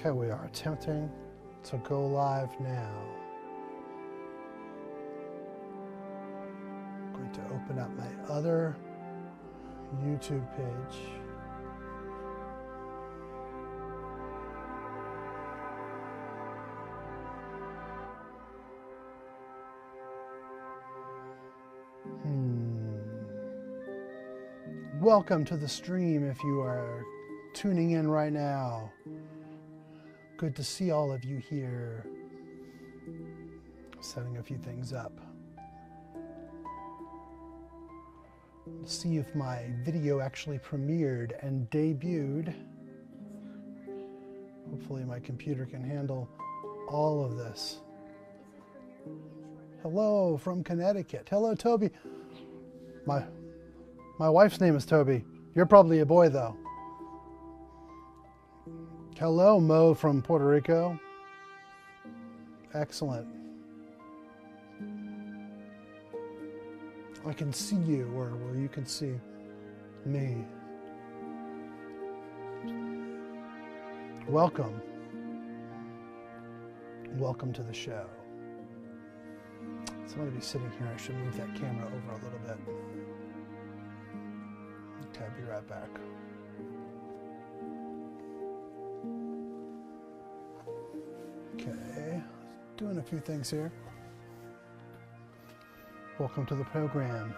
Okay, we are attempting to go live now. I'm going to open up my other YouTube page. Welcome to the stream if you are tuning in right now. Good to see all of you here. Setting a few things up. See if my video actually premiered and debuted. Hopefully my computer can handle all of this. Hello from Connecticut. Hello, Toby. My wife's name is Toby. You're probably a boy, though. Hello, Mo from Puerto Rico. Excellent. I can see you, or you can see me. Welcome. Welcome to the show. So I'm going to be sitting here. I should move that camera over a little bit. Okay, I'll be right back. Okay, doing a few things here. Welcome to the program.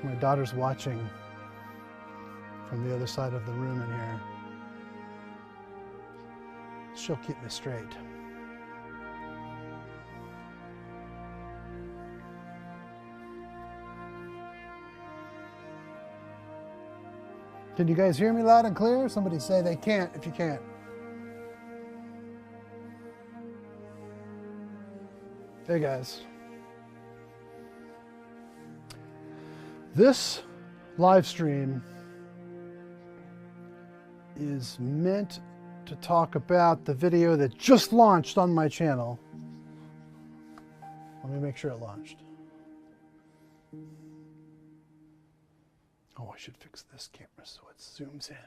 My daughter's watching from the other side of the room in here. She'll keep me straight. Can you guys hear me loud and clear? Somebody say they can't if you can't. Hey guys. This live stream is meant to talk about the video that just launched on my channel. Let me make sure it launched. Oh, I should fix this camera so it zooms in.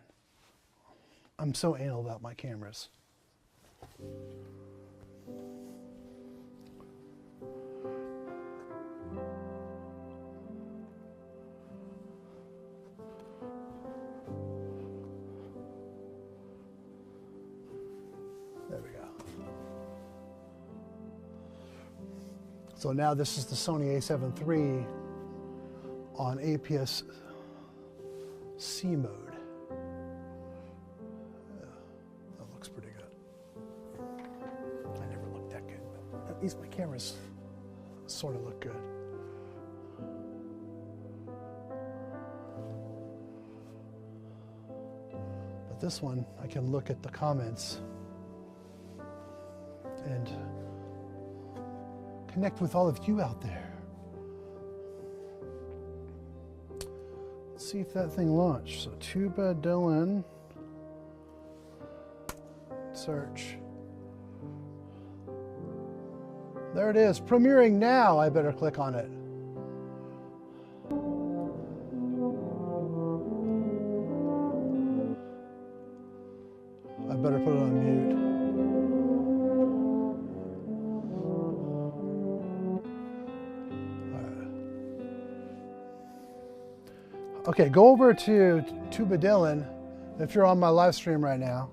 I'm so anal about my cameras. There we go. So now this is the Sony a7 III on APS C mode. That looks pretty good. I never looked that good, but at least my cameras sort of look good. But this one, I can look at the comments and connect with all of you out there. See if that thing launched. So tubadylan, search. There it is, premiering now. I better click on it. I better put it on mute. Okay, go over to tubadylan. If you're on my live stream right now,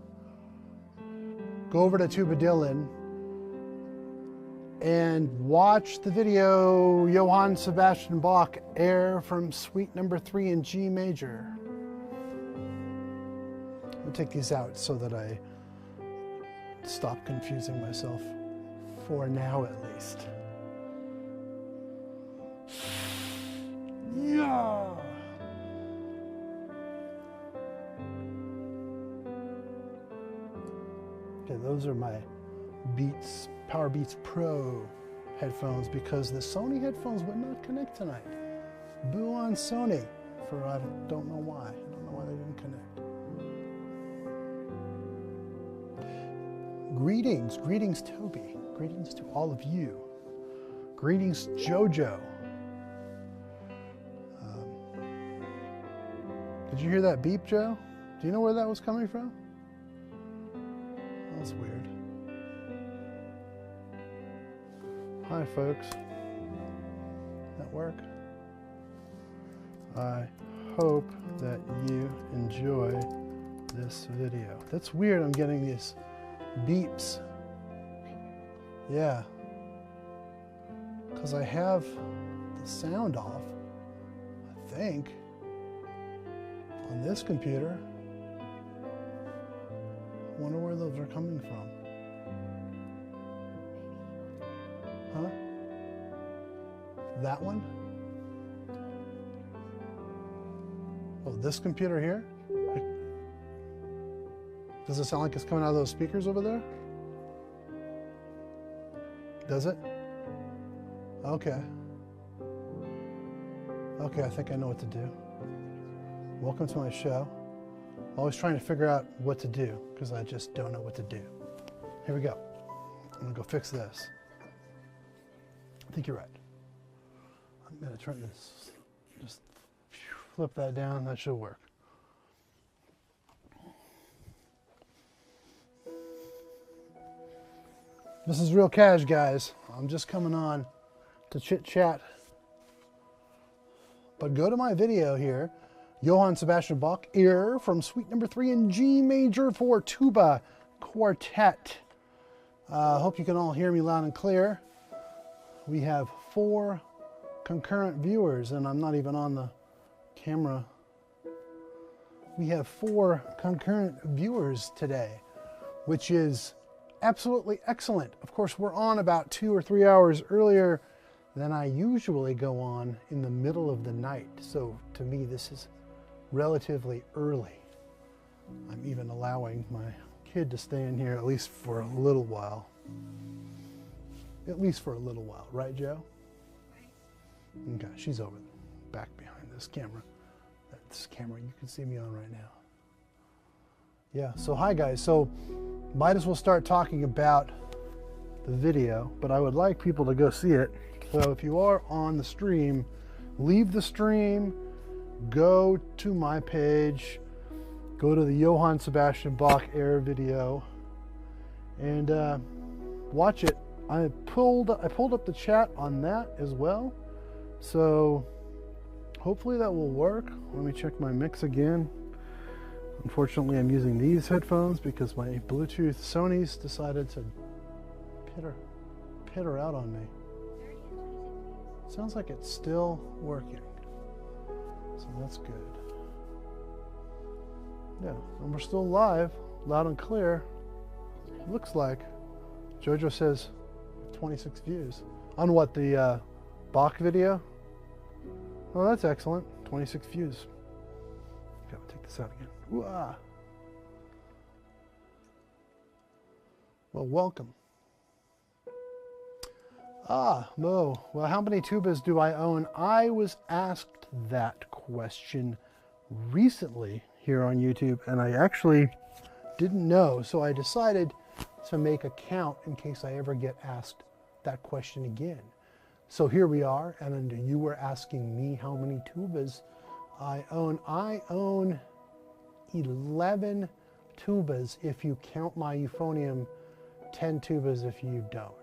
go over to tubadylan and watch the video Johann Sebastian Bach Air from Suite Number 3 in G major. I'll take these out so that I stop confusing myself, for now at least. Yeah. Okay, those are my Beats, Power Beats Pro headphones because the Sony headphones would not connect tonight. Boo on Sony for I don't know why. I don't know why they didn't connect. Greetings Toby. Greetings to all of you. Greetings Jojo. Did you hear that beep, Joe? Do you know where that was coming from? That's weird. Hi, folks. That work? I hope that you enjoy this video. That's weird. I'm getting these beeps. Yeah. Because I have the sound off, I think, on this computer. I wonder where those are coming from. Huh? That one? Oh, this computer here? Does it sound like it's coming out of those speakers over there? Does it? Okay. Okay, I think I know what to do. Welcome to my show. I'm always trying to figure out what to do because I just don't know what to do. Here we go. I'm gonna go fix this. I think you're right. I'm gonna turn this, just flip that down, that should work. This is Real Cash, guys. I'm just coming on to chit chat. But go to my video here, Johann Sebastian Bach Air from Suite Number 3 in G major for tuba quartet. Hope you can all hear me loud and clear. We have 4 concurrent viewers, and I'm not even on the camera. We have 4 concurrent viewers today, which is absolutely excellent. Of course, we're on about 2 or 3 hours earlier than I usually go on in the middle of the night. So to me, this is relatively early. I'm even allowing my kid to stay in here at least for a little while. At least for a little while, right, Joe? Okay, she's over back behind this camera. This camera you can see me on right now. Yeah, so hi guys. So might as well start talking about the video, but I would like people to go see it. So if you are on the stream, leave the stream, go to my page, go to the Johann Sebastian Bach Air video, and watch it. I pulled up the chat on that as well, so hopefully that will work. Let me check my mix again. Unfortunately, I'm using these headphones because my Bluetooth Sony's decided to pitter out on me. Sounds like it's still working, so that's good. Yeah, and we're still live, loud and clear. Looks like. Jojo says 26 views. On what, the Bach video? Oh, that's excellent. 26 views. Gotta take this out again. Ooh-ah. Well, welcome. Mo. Well, how many tubas do I own? I was asked that question recently here on YouTube, and I actually didn't know, so I decided to make a count in case I ever get asked that question again. So here we are, and you were asking me how many tubas I own. I own 11 tubas if you count my euphonium, 10 tubas if you don't.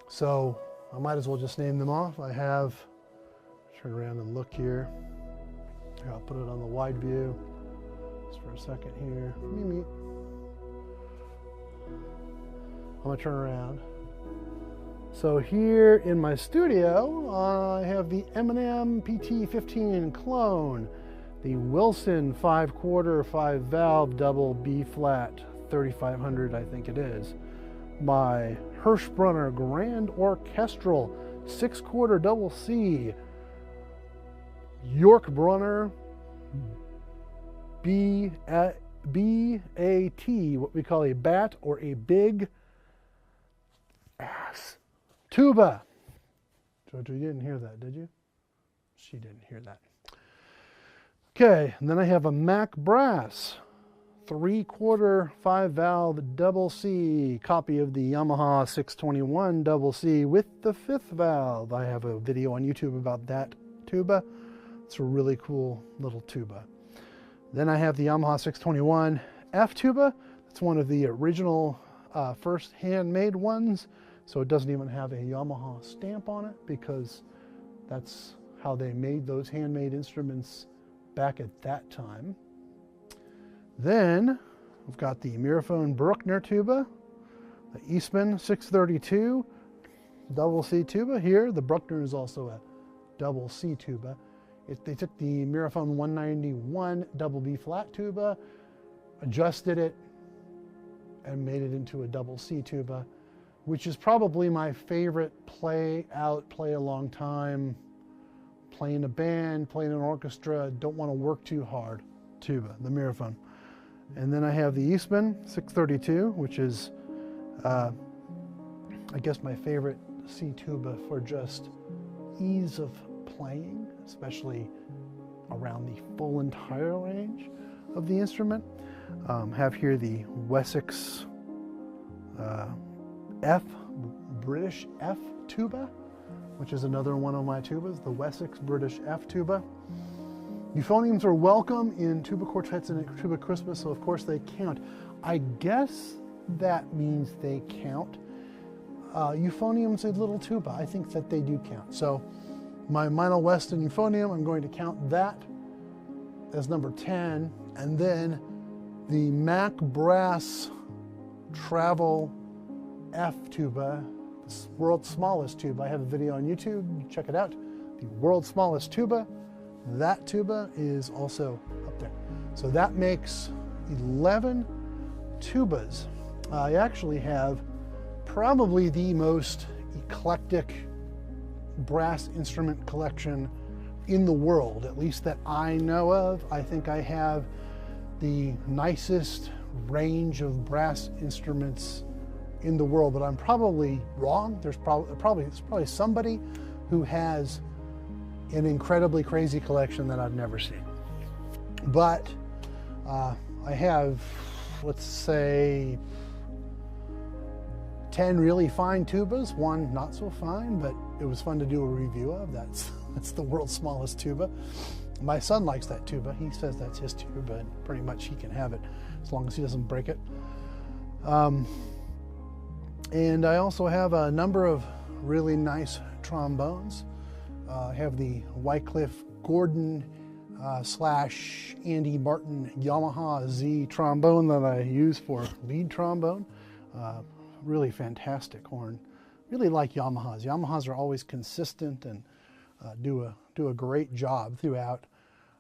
So I might as well just name them off. I have, turn around and look here. Here, I'll put it on the wide view just for a second here. I'm gonna turn around. So here in my studio, I have the M&M PT15 clone, the Wilson 5/4 5-valve double B flat 3500, I think it is. My Hirschbrunner Grand Orchestral 6/4 double C, York-Brunner B-A-T, what we call a bat or a big ass tuba. Jojo, you didn't hear that, did you? She didn't hear that. Okay, and then I have a Mac Brass 3/4 5-valve double C, copy of the Yamaha 621 double C with the 5th valve. I have a video on YouTube about that tuba. It's a really cool little tuba. Then I have the Yamaha 621 F tuba. It's one of the original first handmade ones, so it doesn't even have a Yamaha stamp on it because that's how they made those handmade instruments back at that time. Then we've got the Miraphone Bruckner tuba, the Eastman 632 double C tuba here. The Bruckner is also a double C tuba. They took the Miraphone 191 double B flat tuba, adjusted it, and made it into a double C tuba, which is probably my favorite play out, play a long time, play in a band, play in an orchestra, don't want to work too hard tuba, the Miraphone. And then I have the Eastman 632, which is, I guess, my favorite C tuba for just ease of playing, especially around the full entire range of the instrument. Have here the Wessex British F tuba, which is another one of my tubas, the Wessex British F tuba. Euphoniums are welcome in tuba quartets and tuba Christmas, so of course they count. I guess that means they count. Euphonium's a little tuba. I think that they do count. So my Meinl Weston euphonium, I'm going to count that as number 10, and then the Mac Brass Travel F tuba, the world's smallest tuba. I have a video on YouTube, check it out. The world's smallest tuba, that tuba is also up there. So that makes 11 tubas. I actually have probably the most eclectic brass instrument collection in the world, at least that I know of. I think I have the nicest range of brass instruments in the world, but I'm probably wrong. There's probably somebody who has an incredibly crazy collection that I've never seen. But I have, let's say, 10 really fine tubas, one not so fine, but it was fun to do a review of. That's the world's smallest tuba. My son likes that tuba. He says that's his tuba, and pretty much he can have it as long as he doesn't break it. And I also have a number of really nice trombones. I have the Wycliffe Gordon / Andy Martin Yamaha Z trombone that I use for lead trombone. Really fantastic horn. Really like Yamahas. Yamahas are always consistent and do a great job throughout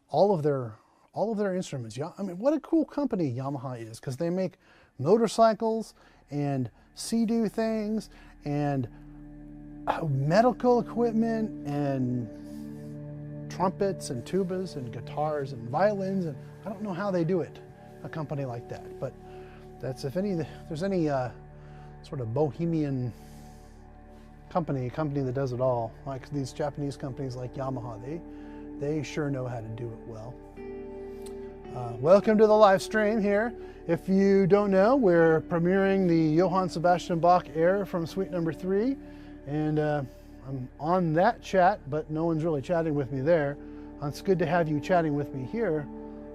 all of their instruments. I mean, what a cool company Yamaha is, because they make motorcycles and Sea-Doo things and medical equipment and trumpets and tubas and guitars and violins, and I don't know how they do it, a company like that. But that's, if there's any sort of bohemian company that does it all, like these Japanese companies like Yamaha, they sure know how to do it well. Welcome to the live stream here. If you don't know, we're premiering the Johann Sebastian Bach Air from Suite Number 3, and I'm on that chat, but no one's really chatting with me there. It's good to have you chatting with me here.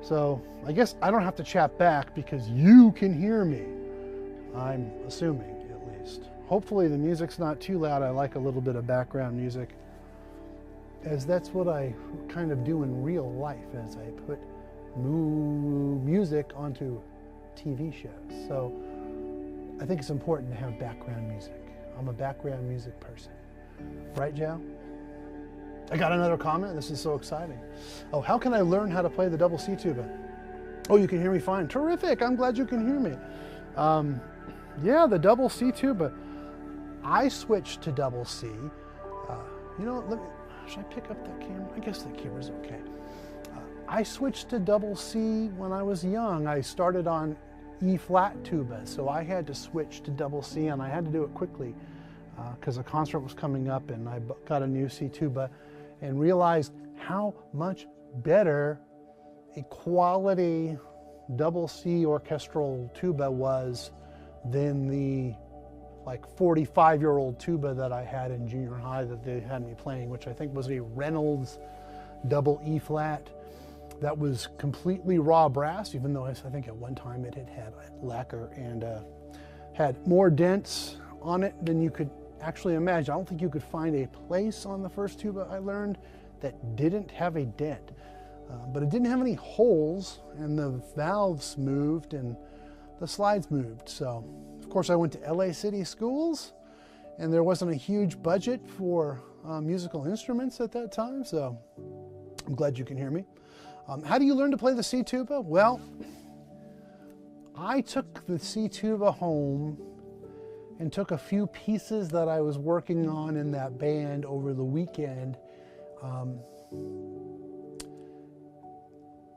So I guess I don't have to chat back because you can hear me, I'm assuming, at least. Hopefully the music's not too loud. I like a little bit of background music, as that's what I kind of do in real life, as I put music onto TV shows. So I think it's important to have background music. I'm a background music person. Right, Joe? I got another comment. This is so exciting. Oh, how can I learn how to play the double C tuba? Oh, you can hear me fine. Terrific. I'm glad you can hear me. Yeah, the double C tuba. I switched to double C. You know, should I pick up that camera? I guess the camera's okay. I switched to double C when I was young. I started on E flat tuba, so I had to switch to double C, and I had to do it quickly because a concert was coming up, and I got a new C tuba and realized how much better a quality double C orchestral tuba was than the like 45-year-old tuba that I had in junior high that they had me playing, which I think was a Reynolds double E flat. that was completely raw brass, even though I think at one time it had lacquer and had more dents on it than you could actually imagine. I don't think you could find a place on the first tuba I learned that didn't have a dent. But it didn't have any holes, and the valves moved and the slides moved. So, of course, I went to LA City Schools, and there wasn't a huge budget for musical instruments at that time, so I'm glad you can hear me. How do you learn to play the C tuba? Well, I took the C tuba home and took a few pieces that I was working on in that band over the weekend.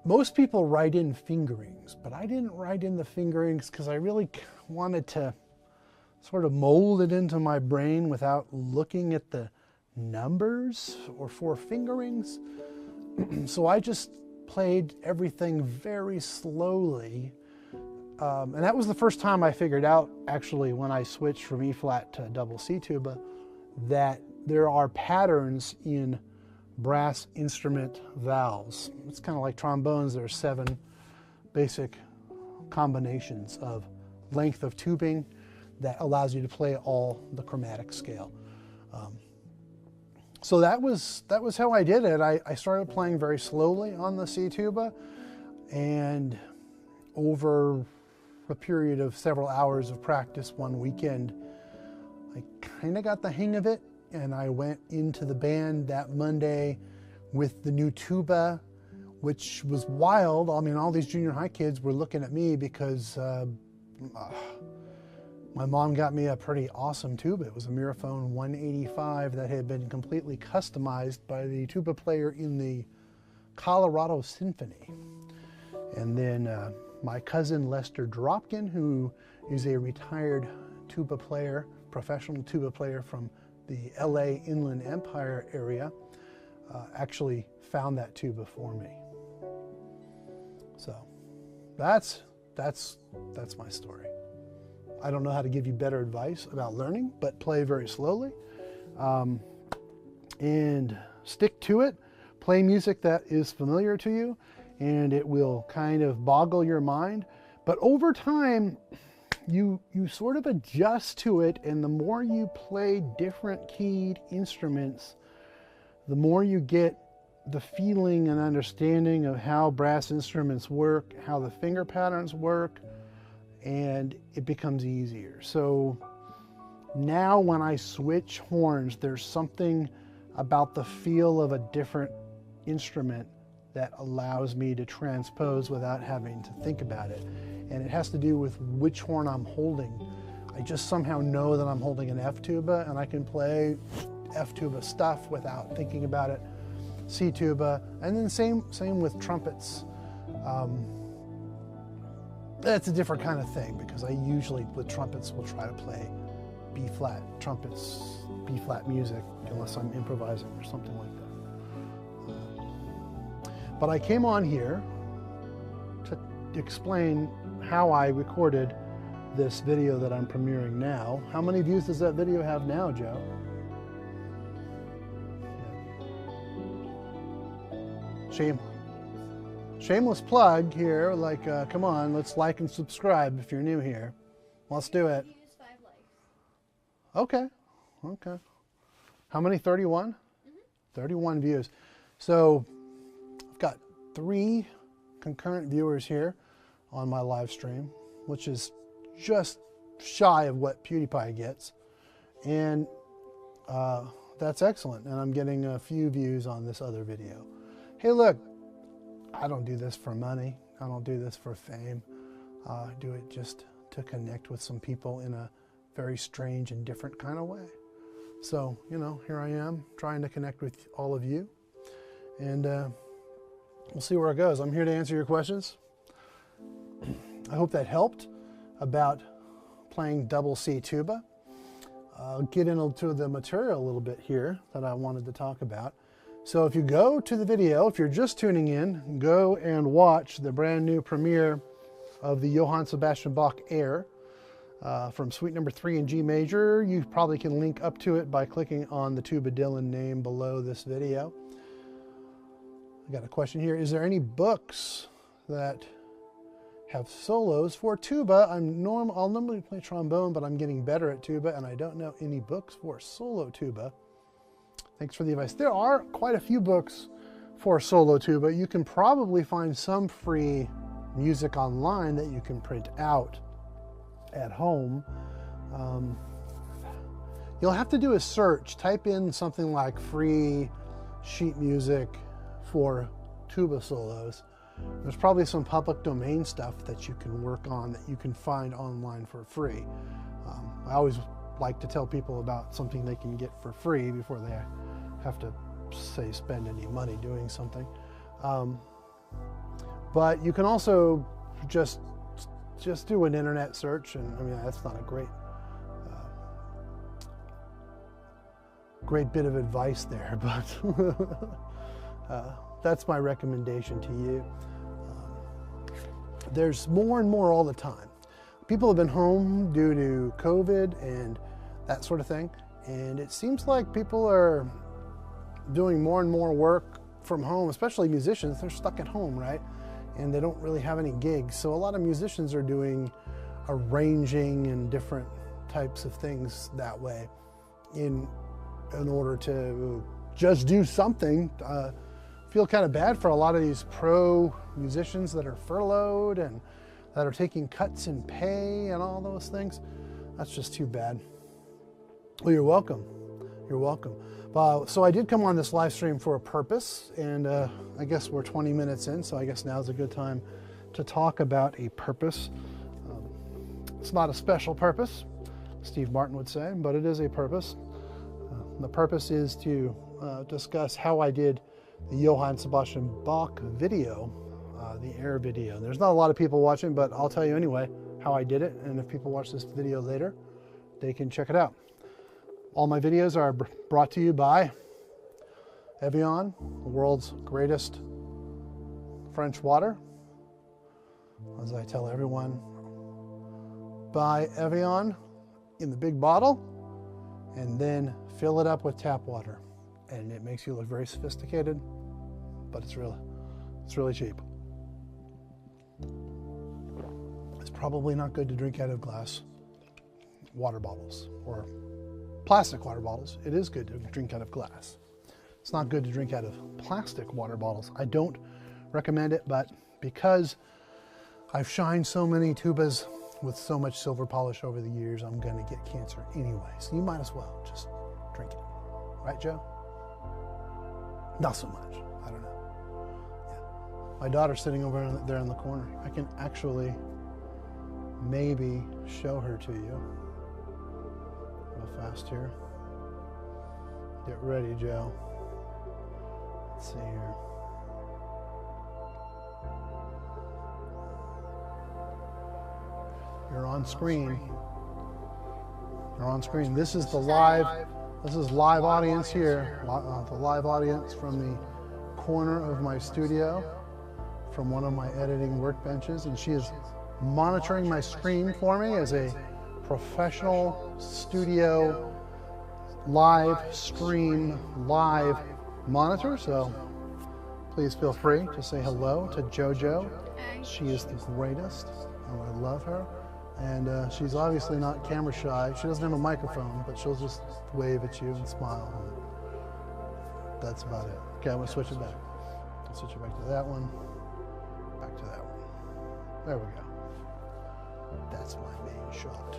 Most people write in fingerings, but I didn't write in the fingerings because I really wanted to sort of mold it into my brain without looking at the numbers or four fingerings. So I just played everything very slowly. And that was the first time I figured out, actually, when I switched from E flat to double C tuba, that there are patterns in brass instrument valves. It's kind of like trombones. There are 7 basic combinations of length of tubing that allows you to play all the chromatic scale. So that was how I did it. I started playing very slowly on the C tuba, and over a period of several hours of practice one weekend, I kind of got the hang of it. And I went into the band that Monday with the new tuba, which was wild. I mean, all these junior high kids were looking at me because my mom got me a pretty awesome tuba. It was a Miraphone 185 that had been completely customized by the tuba player in the Colorado Symphony. And then my cousin Lester Dropkin, who is a retired tuba player, professional tuba player from the LA Inland Empire area, actually found that tuba for me. So that's my story. I don't know how to give you better advice about learning, but play very slowly and stick to it. Play music that is familiar to you, and it will kind of boggle your mind. But over time, you sort of adjust to it, and the more you play different keyed instruments, the more you get the feeling and understanding of how brass instruments work, how the finger patterns work, and it becomes easier. So now when I switch horns, there's something about the feel of a different instrument that allows me to transpose without having to think about it. And it has to do with which horn I'm holding. I just somehow know that I'm holding an F tuba, and I can play F tuba stuff without thinking about it. C tuba, and then same with trumpets. That's a different kind of thing, because I usually with trumpets will try to play B flat trumpets, B flat music, unless I'm improvising or something like that. But I came on here to explain how I recorded this video that I'm premiering now. How many views does that video have now, Joe? Shameless plug here, like, come on, let's like and subscribe if you're new here. Let's do it. 5 likes. Okay. How many? 31? 31 views. So I've got 3 concurrent viewers here on my live stream, which is just shy of what PewDiePie gets. And that's excellent. And I'm getting a few views on this other video. Hey, look, I don't do this for money. I don't do this for fame. I do it just to connect with some people in a very strange and different kind of way. So, you know, here I am trying to connect with all of you. And we'll see where it goes. I'm here to answer your questions. I hope that helped about playing double C tuba. I'll get into the material a little bit here that I wanted to talk about. So if you go to the video, if you're just tuning in, go and watch the brand new premiere of the Johann Sebastian Bach Air from Suite Number 3 in G major. You probably can link up to it by clicking on the tubadylan name below this video. I got a question here. Is there any books that have solos for tuba? I'll normally play trombone, but I'm getting better at tuba, and I don't know any books for solo tuba. Thanks for the advice. There are quite a few books for solo tuba. You can probably find some free music online that you can print out at home. You'll have to do a search. Type in something like free sheet music for tuba solos. There's probably some public domain stuff that you can work on that you can find online for free. I always like to tell people about something they can get for free before they have to, say, spend any money doing something. But you can also just do an internet search, and I mean, that's not a great bit of advice there, but that's my recommendation to you. There's more and more all the time. People have been home due to COVID and that sort of thing, and it seems like people are doing more and more work from home, especially musicians. They're stuck at home, right? And they don't really have any gigs. So a lot of musicians are doing arranging and different types of things that way in order to just do something. Feel kind of bad for a lot of these pro musicians that are furloughed and that are taking cuts in pay and all those things. That's just too bad. Well, you're welcome. You're welcome. So I did come on this live stream for a purpose, and I guess we're 20 minutes in, so I guess now's a good time to talk about a purpose. It's not a special purpose, Steve Martin would say, but it is a purpose. The purpose is to discuss how I did the Johann Sebastian Bach video, the Air video. There's not a lot of people watching, but I'll tell you anyway how I did it, and if people watch this video later, they can check it out. All my videos are brought to you by Evian, the world's greatest French water. As I tell everyone, buy Evian in the big bottle and then fill it up with tap water. And it makes you look very sophisticated, but it's really cheap. It's probably not good to drink out of glass water bottles or plastic water bottles. It is good to drink out of glass. It's not good to drink out of plastic water bottles. I don't recommend it, but because I've shined so many tubas with so much silver polish over the years, I'm gonna get cancer anyway. So you might as well just drink it. Right, Joe? Not so much. I don't know. Yeah. My daughter's sitting over there in the corner. I can actually maybe show her to you. Real fast here. Get ready, Joe. Let's see here. You're on screen. You're on screen. This is the live audience here. The live audience from the corner of my studio, from one of my editing workbenches, and she is monitoring my screen for me as a professional studio live stream live monitor. So please feel free to say hello to JoJo. She is the greatest, and I love her. And she's obviously not camera shy. She doesn't have a microphone, but she'll just wave at you and smile. And that's about it. Okay, I'm gonna switch it back. I'll switch it back to that one. Back to that one. There we go. That's my main shot.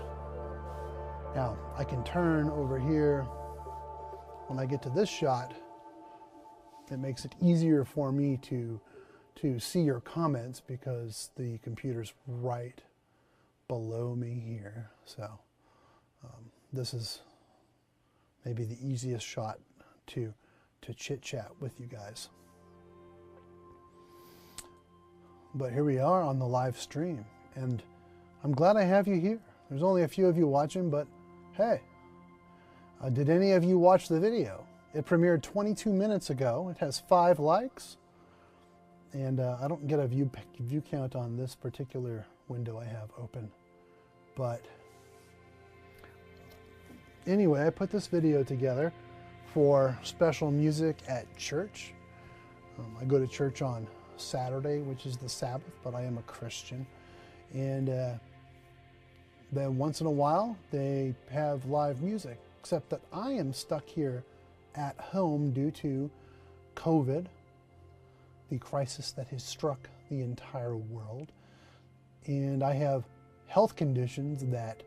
Now, I can turn over here. When I get to this shot, it makes it easier for me to see your comments because the computer's right below me here. So this is maybe the easiest shot to chit chat with you guys. But here we are on the live stream, and I'm glad I have you here. There's only a few of you watching, but hey, did any of you watch the video? It premiered 22 minutes ago. It has 5 likes, and I don't get a view count on this particular window I have open. But anyway, I put this video together for special music at church. I go to church on Saturday, which is the Sabbath, but I am a Christian. And then once in a while, they have live music, except that I am stuck here at home due to COVID, the crisis that has struck the entire world. And I have health conditions that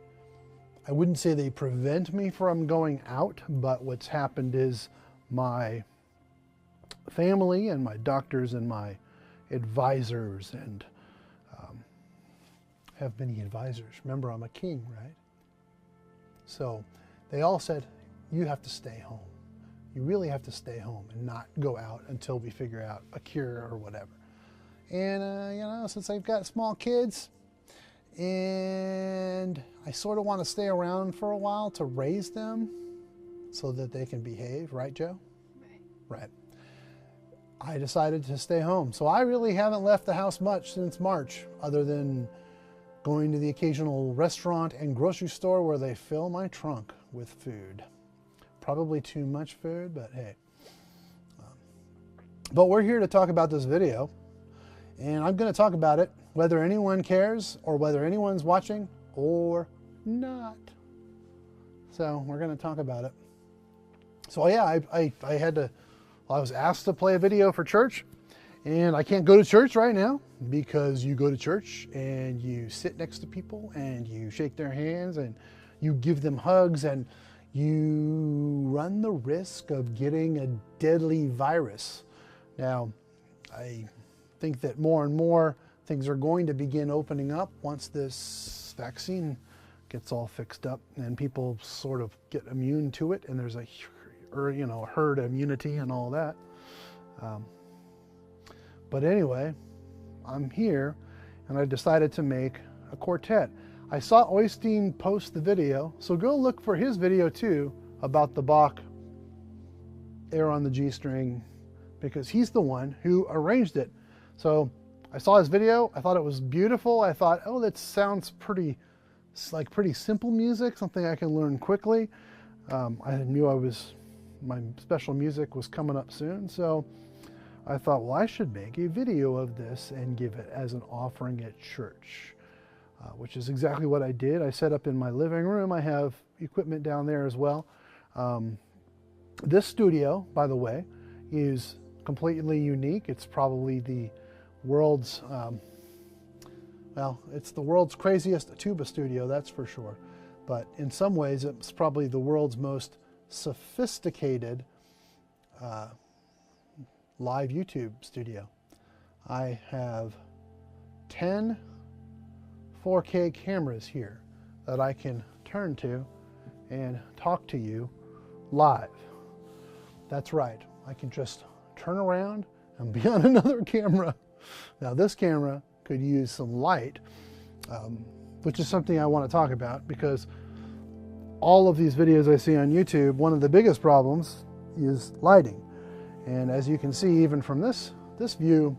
I wouldn't say they prevent me from going out, but what's happened is my family and my doctors and my advisors, and have many advisors. Remember, I'm a king, right? So they all said, you have to stay home. You really have to stay home and not go out until we figure out a cure or whatever. And, you know, since I've got small kids and I sort of want to stay around for a while to raise them so that they can behave, right, Joe? Right. I decided to stay home. So I really haven't left the house much since March, other than going to the occasional restaurant and grocery store where they fill my trunk with food. Probably too much food, but hey. But we're here to talk about this video, and I'm going to talk about it whether anyone cares or whether anyone's watching or not. So we're going to talk about it. So yeah, I was asked to play a video for church, and I can't go to church right now because you go to church and you sit next to people and you shake their hands and you give them hugs and you run the risk of getting a deadly virus. Now, I think that more and more things are going to begin opening up once this vaccine gets all fixed up and people sort of get immune to it, and there's a herd immunity and all that. But anyway, I'm here and I decided to make a quartet. I saw Oystein post the video, so go look for his video too about the Bach Air on the G string, because he's the one who arranged it. So I saw his video, I thought it was beautiful. I thought, oh, that sounds pretty simple music, something I can learn quickly. I knew my special music was coming up soon, so I thought, well, I should make a video of this and give it as an offering at church, which is exactly what I did. I set up in my living room. I have equipment down there as well. This studio, by the way, is completely unique. It's probably the world's, it's the world's craziest tuba studio, that's for sure. But in some ways, it's probably the world's most sophisticated live YouTube studio. I have 10 4K cameras here that I can turn to and talk to you live. That's right, I can just turn around and be on another camera. Now this camera could use some light, which is something I want to talk about, because all of these videos I see on YouTube, one of the biggest problems is lighting. And as you can see, even from this view,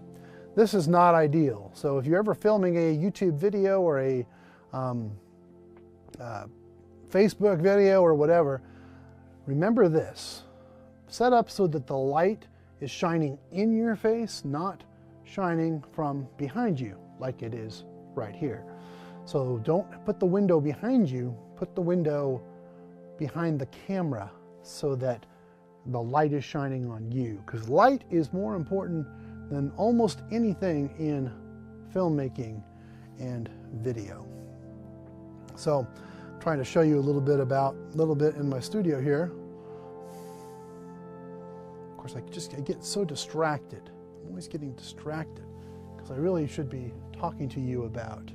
this is not ideal. So if you're ever filming a YouTube video or a Facebook video or whatever, remember this. Set up so that the light is shining in your face, not shining from behind you like it is right here. So don't put the window behind you, put the window behind the camera so that the light is shining on you, because light is more important than almost anything in filmmaking and video. So I'm trying to show you a little bit in my studio here. Of course, I get so distracted. I'm always getting distracted because I really should be talking to you about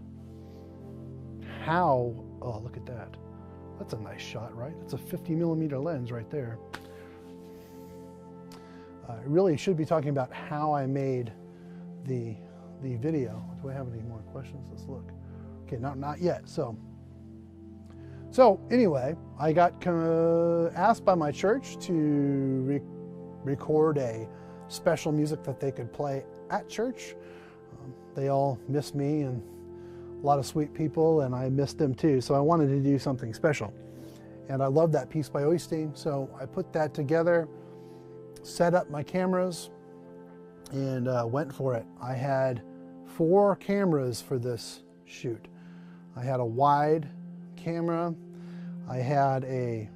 how, oh, look at that. That's a nice shot, right? It's a 50mm lens right there. I really should be talking about how I made the video. Do I have any more questions? Let's look. Okay, not yet. So anyway, I got asked by my church to record a special music that they could play at church. They all miss me, and a lot of sweet people, and I missed them too. So I wanted to do something special. And I love that piece by Oystein, so I put that together, set up my cameras, and went for it. I had 4 cameras for this shoot. I had a wide camera, I had a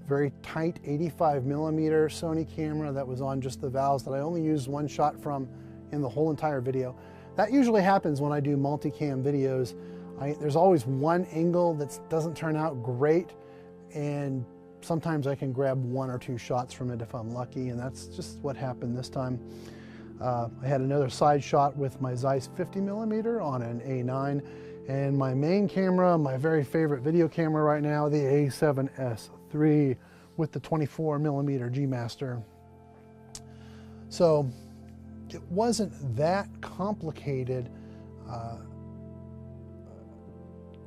very tight 85mm Sony camera that was on just the valves that I only used 1 shot from in the whole entire video. That usually happens when I do multicam videos. There's always one angle that doesn't turn out great, and sometimes I can grab 1 or 2 shots from it if I'm lucky, and that's just what happened this time. I had another side shot with my Zeiss 50mm on an A9, and my main camera, my very favorite video camera right now, the A7S III with the 24mm G Master. So it wasn't that complicated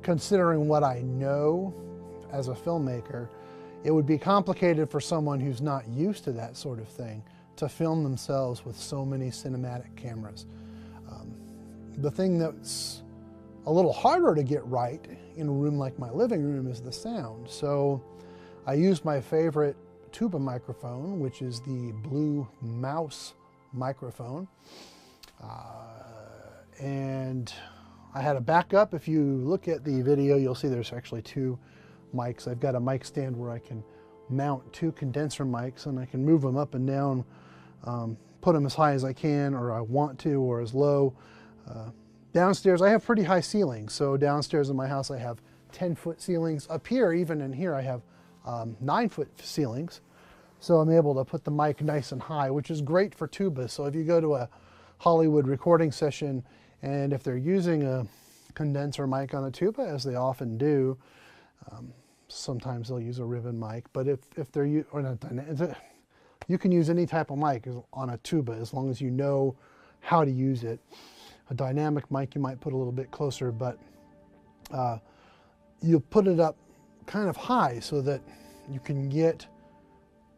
considering what I know as a filmmaker. It would be complicated for someone who's not used to that sort of thing to film themselves with so many cinematic cameras. The thing that's a little harder to get right in a room like my living room is the sound. So I used my favorite tuba microphone, which is the Blue Mouse microphone. And I had a backup. If you look at the video, you'll see there's actually 2 mics. I've got a mic stand where I can mount 2 condenser mics, and I can move them up and down, put them as high as I can, or I want to, or as low. Downstairs, I have pretty high ceilings. So downstairs in my house, I have 10-foot ceilings. Up here, even in here, I have 9-foot ceilings. So I'm able to put the mic nice and high, which is great for tuba. So if you go to a Hollywood recording session, and if they're using a condenser mic on a tuba, as they often do, sometimes they'll use a ribbon mic, but if they're, you can use any type of mic on a tuba as long as you know how to use it. A dynamic mic you might put a little bit closer, but you put it up kind of high so that you can get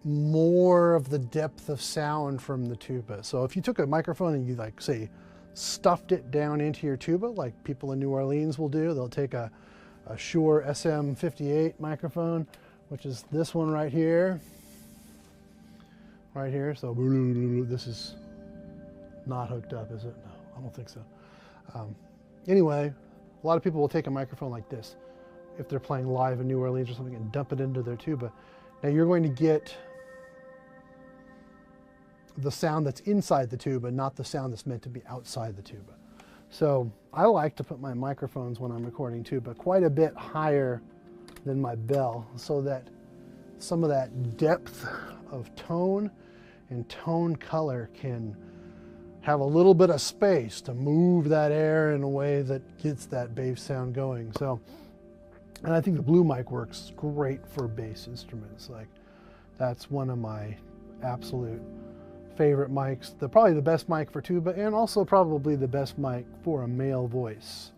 more of the depth of sound from the tuba. So if you took a microphone and you, like, say, stuffed it down into your tuba, like people in New Orleans will do, they'll take a Shure SM58 microphone, which is this one right here. So this is not hooked up, is it? No, I don't think so. Anyway, a lot of people will take a microphone like this if they're playing live in New Orleans or something and dump it into their tuba. Now you're going to get the sound that's inside the tuba, not the sound that's meant to be outside the tuba. So I like to put my microphones when I'm recording tuba quite a bit higher than my bell, so that some of that depth of tone and tone color can have a little bit of space to move that air in a way that gets that bass sound going. So, and I think the Blue mic works great for bass instruments. Like, that's one of my absolute favorite mics. Probably the best mic for tuba, and also probably the best mic for a male voice.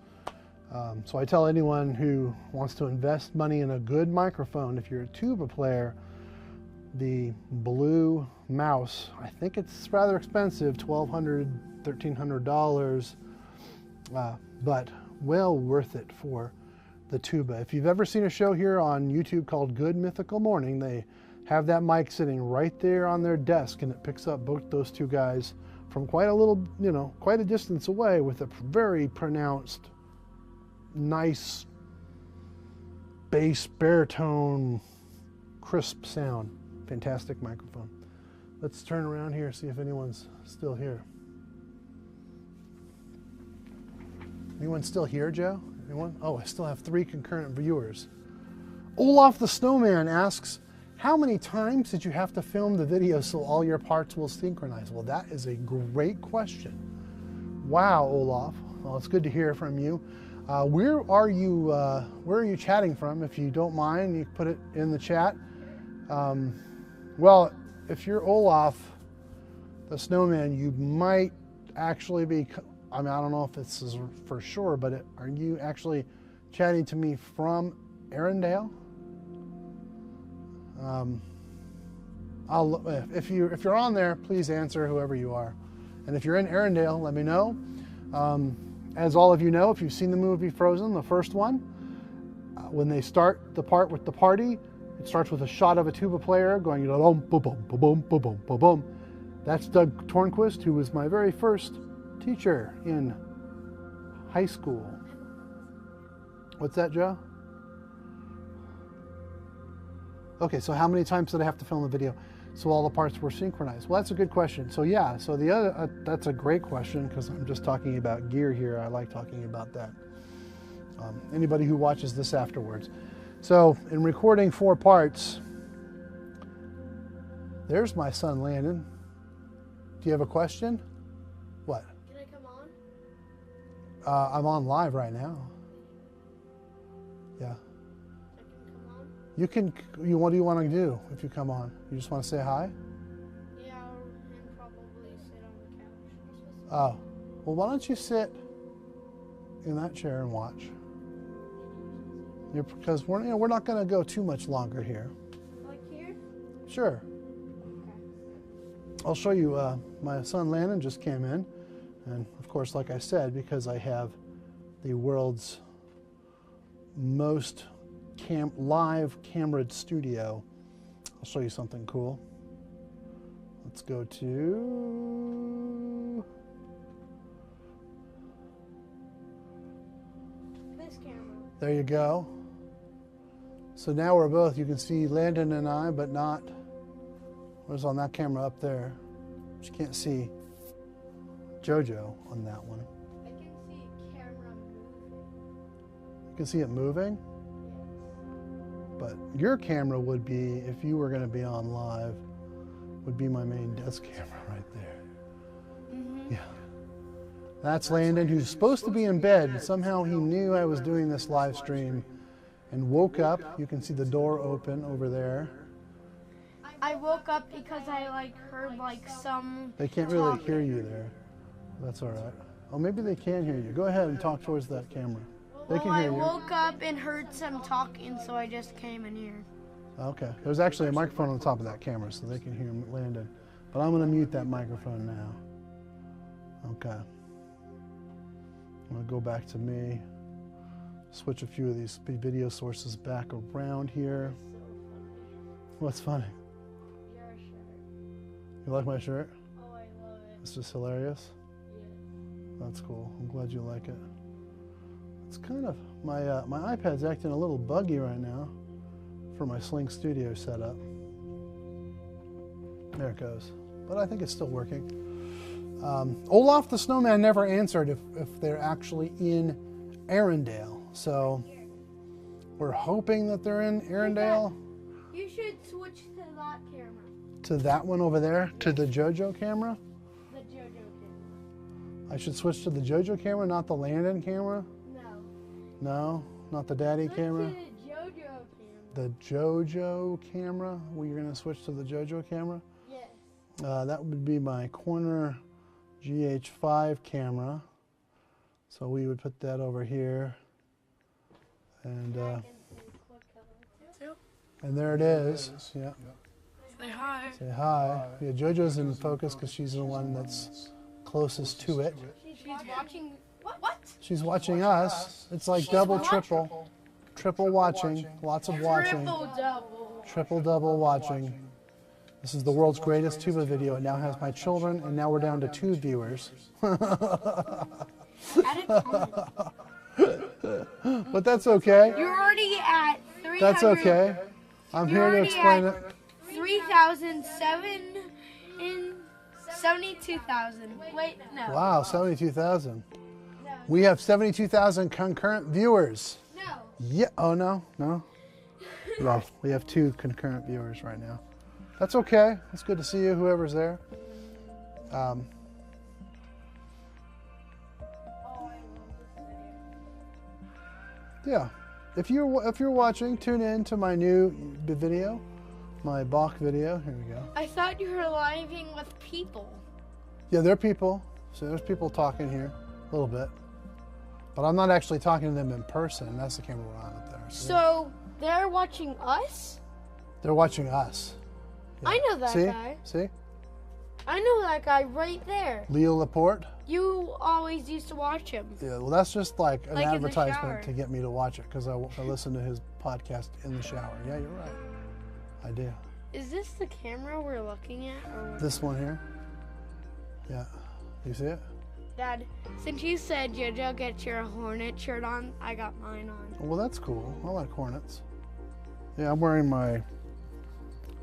So I tell anyone who wants to invest money in a good microphone, if you're a tuba player, the Blue Mouse, I think it's rather expensive, $1,200, $1,300, but well worth it for the tuba. If you've ever seen a show here on YouTube called Good Mythical Morning, they have that mic sitting right there on their desk, and it picks up both those 2 guys from quite a little, quite a distance away, with a very pronounced, nice bass, baritone, crisp sound. Fantastic microphone. Let's turn around here, see if anyone's still here. Anyone still here, Joe? Anyone? Oh, I still have 3 concurrent viewers. Olaf the Snowman asks, how many times did you have to film the video so all your parts will synchronize? Well, that is a great question. Wow, Olaf. Well, it's good to hear from you. Where are you chatting from? If you don't mind, you put it in the chat. Well, if you're Olaf the Snowman, you might actually be, I mean, I don't know if this is for sure, but are you actually chatting to me from Arendelle? If you're on there, please answer, whoever you are. And if you're in Arendelle, let me know. As all of you know, if you've seen the movie Frozen, the first one, when they start the part with the party, it starts with a shot of a tuba player going boom, boom, boom, boom, boom, boom, boom, boom. That's Doug Tornquist, who was my very first teacher in high school. What's that, Joe? Okay, so how many times did I have to film the video so all the parts were synchronized? Well, that's a good question. So yeah, so the other, that's a great question because I'm just talking about gear here. I like talking about that. Anybody who watches this afterwards. So in recording 4 parts, there's my son Landon. Do you have a question? What? Can I come on? I'm on live right now. Yeah. I can come on? You can. What do you want to do if you come on? You just want to say hi? Yeah, and probably sit on the couch. Oh, well, why don't you sit in that chair and watch? Because we're not going to go too much longer here. Like here? Sure. Okay. I'll show you. My son Landon just came in, and of course, like I said, because I have the world's most live cameraed studio, I'll show you something cool. Let's go to This camera. there you go. So now we're both, you can see Landon and I, but not, what's on that camera up there? You can't see JoJo on that one. I can see camera moving. You can see it moving, but your camera would be, if you were going to be on live, would be my main desk camera right there. Mm-hmm. Yeah. That's Landon, who's supposed to be in bed. Somehow he knew I was doing this live stream and woke up. You can see the door open over there. I woke up because I heard some. They can't really hear you there. That's all right. Oh, maybe they can hear you. Go ahead and talk towards that camera. They can hear I you. woke up and heard some talking, so I just came in here. Okay. There's actually a microphone on the top of that camera, so they can hear Landon. But I'm going to mute that microphone now. Okay. I'm going to go back to me. Switch a few of these video sources back around here. What's funny? Your shirt. You like my shirt? Oh, I love it. It's just hilarious. Yeah. That's cool. I'm glad you like it. It's kind of, my iPad's acting a little buggy right now for my Sling Studio setup. There it goes. But I think it's still working. Olaf the Snowman never answered if they're actually in Arendelle. So we're hoping that they're in Arendelle. You should switch to that camera. To that one over there? To the JoJo camera? The JoJo camera. I should switch to the JoJo camera, not the Landon camera? No. No? Not the Daddy camera? Switch to the JoJo camera. The JoJo camera? Well, you're going to switch to the JoJo camera? Yes. That would be my corner GH5 camera. So we would put that over here. And there it is. Yeah. Say hi. Say hi. Yeah, JoJo's in focus because she's the one that's closest to it. She's watching. What? She's watching us. It's like double, triple. Triple watching. Lots of watching. Triple-double. Triple-double watching. This is the world's greatest tuba video. It now has my children, and now we're down to 2 viewers. But that's okay. You're already at 300. That's okay. I'm here to explain it. 72,000. Wait, no. Wow, 72,000. No. We have 72,000 concurrent viewers. No. Yeah. Oh, no? No? No, we have 2 concurrent viewers right now. That's okay. It's good to see you, whoever's there. Yeah. If you're watching, tune in to my new video, my Bach video. Here we go. I thought you were living with people. Yeah, there are people. So there's people talking here a little bit. But I'm not actually talking to them in person. That's the camera we're on up there. So they're watching us? They're watching us. Yeah. I know that guy. See? I know that guy right there. Leo Laporte? You always used to watch him. Yeah, well, that's just like an Like in the advertisement shower. to get me to watch it because I listen to his podcast in the shower. Yeah, you're right. I do. Is this the camera we're looking at? Or what? This one here? Yeah. You see it? Dad, since you said JoJo get your Hornet shirt on, I got mine on. Well, that's cool. I like Hornets. Yeah, I'm wearing my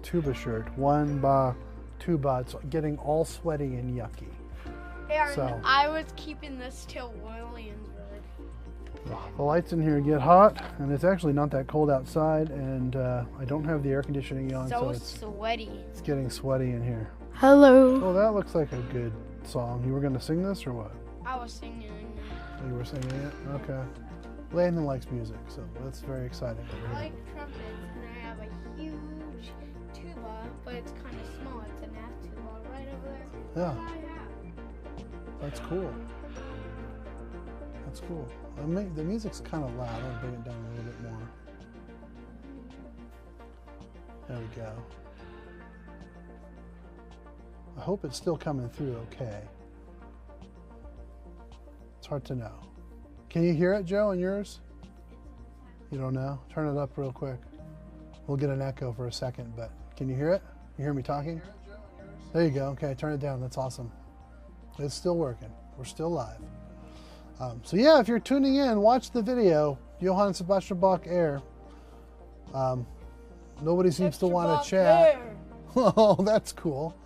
tuba shirt. One Bach tuba. It's getting all sweaty and yucky. And So I was keeping this till Williamsburg. the lights in here get hot, and it's actually not that cold outside, and I don't have the air conditioning on, so it's sweaty. It's getting sweaty in here. Hello. Oh, that looks like a good song. You were going to sing this or what? I was singing. You were singing it? Okay. Landon likes music, so that's very exciting. I like trumpets, and I have a huge tuba, but it's kind of small. It's an F tuba right over there. Yeah. That's all I have. That's cool. That's cool. The music's kind of loud. I'll bring it down a little bit more. There we go. I hope it's still coming through okay. It's hard to know. Can you hear it, Joe, on yours? You don't know? Turn it up real quick. We'll get an echo for a second, but can you hear it? You hear me talking? There you go. Okay, turn it down. That's awesome. It's still working. We're still live. So yeah, if you're tuning in, watch the video, Johann Sebastian Bach Air. Nobody seems to want to chat. Oh, that's cool.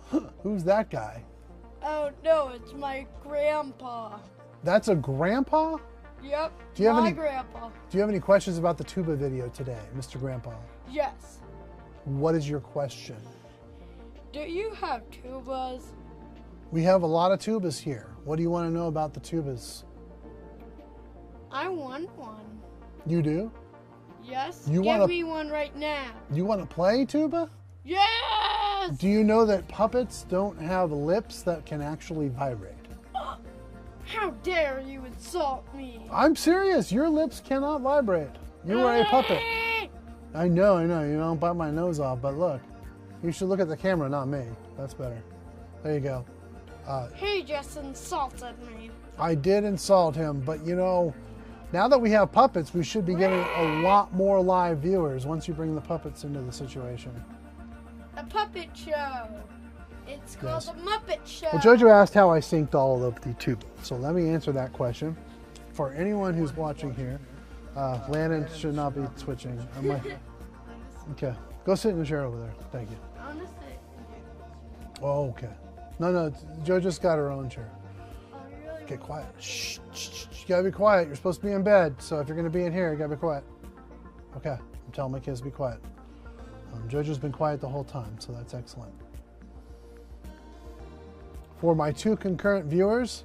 Who's that guy? Oh no, it's my grandpa. That's a grandpa? Yep, Do you have my any- grandpa. Do you have any questions about the tuba video today, Mr. Grandpa? Yes. What is your question? Do you have tubas? We have a lot of tubas here. What do you want to know about the tubas? I want one. You do? Yes. You Give wanna- me one right now. You want to play tuba? Yes. Do you know that puppets don't have lips that can actually vibrate? How dare you insult me? I'm serious. Your lips cannot vibrate. You are a puppet. I know. You don't bite my nose off, but look. You should look at the camera, not me. That's better. There you go. He just insulted me. I did insult him, but you know, now that we have puppets, we should be getting a lot more live viewers once you bring the puppets into the situation. A puppet show. It's called Yes. a Muppet Show. Well, Jojo asked how I synced all of the tuba, so let me answer that question. For anyone who's watching here, Landon should not be switching. Okay, go sit in the chair over there. Thank you. I want to sit. Oh, okay. No, Jojo's got her own chair. Oh, you really Get quiet. Shh, shh, shh. You gotta be quiet. You're supposed to be in bed, so if you're gonna be in here, you gotta be quiet. Okay, I'm telling my kids to be quiet. Jojo's been quiet the whole time, so that's excellent. For my two concurrent viewers,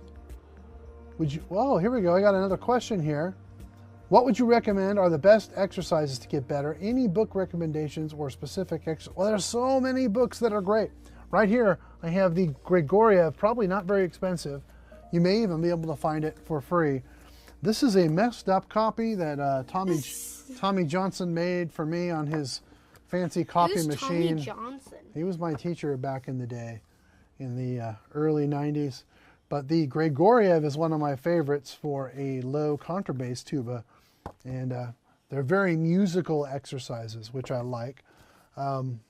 would you, oh, here we go. I got another question here. What would you recommend are the best exercises to get better? Any book recommendations or specific exercises? Well, there's so many books that are great. Right here, I have the Grigoriev, probably not very expensive. You may even be able to find it for free. This is a messed up copy that Tommy Johnson made for me on his fancy copy Who's machine. Tommy Johnson? He was my teacher back in the day, in the early 90s. But the Grigoriev is one of my favorites for a low contrabass tuba. And they're very musical exercises, which I like. I'm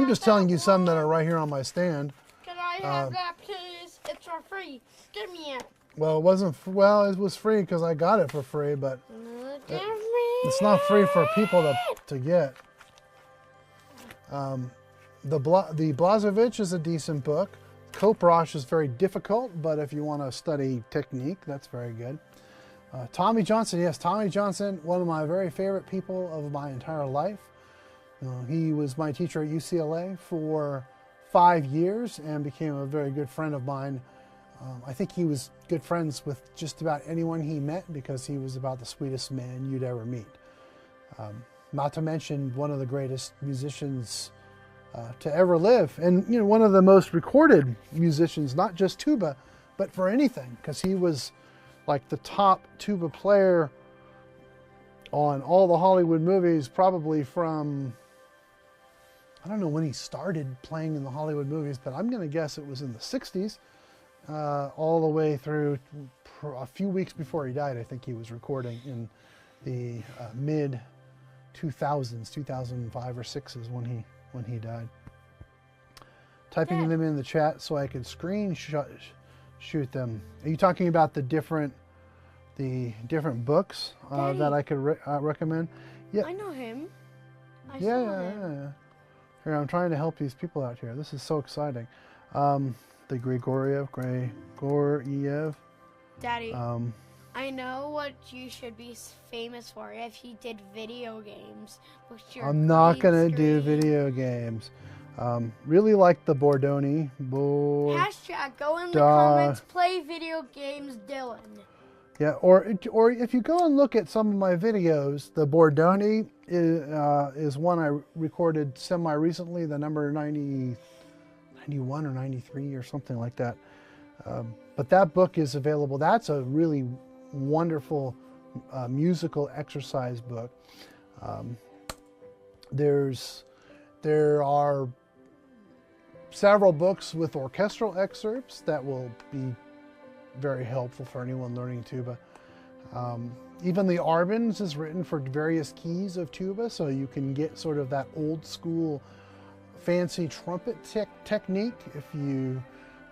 just telling you some that are right here on my stand. Can I have that, please? It's for free. Give me it. Well, it wasn't, well, it was free because I got it for free, but Give me it's not free for people to get. The Blazevich is a decent book. Koprosh is very difficult, but if you want to study technique, that's very good. Tommy Johnson, yes, Tommy Johnson, one of my very favorite people of my entire life. He was my teacher at UCLA for 5 years and became a very good friend of mine. I think he was good friends with just about anyone he met because he was about the sweetest man you'd ever meet. Not to mention one of the greatest musicians to ever live, and you know, one of the most recorded musicians, not just tuba, but for anything, because he was like the top tuba player on all the Hollywood movies, probably from, I don't know when he started playing in the Hollywood movies, but I'm going to guess it was in the 60s, all the way through a few weeks before he died. I think he was recording in the mid 2000s, 2005 or 6 is when he died. typing Dad. them in the chat so I can shoot them. Are you talking about the different books that I could recommend? Yeah. I know him. I Yeah, saw him. yeah. Here, I'm trying to help these people out here. This is so exciting. The Grigoriev. Daddy, I know what you should be famous for if you did video games. I'm not gonna do video games. Really like the Bordoni. Hashtag go in the comments, play video games, Dylan. Yeah, or if you go and look at some of my videos, the Bordoni is one I recorded semi-recently, the number 91 or 93 or something like that. But that book is available. That's a really wonderful musical exercise book. There are several books with orchestral excerpts that will be very helpful for anyone learning tuba. Even the Arbans is written for various keys of tuba, so you can get sort of that old school fancy trumpet technique if you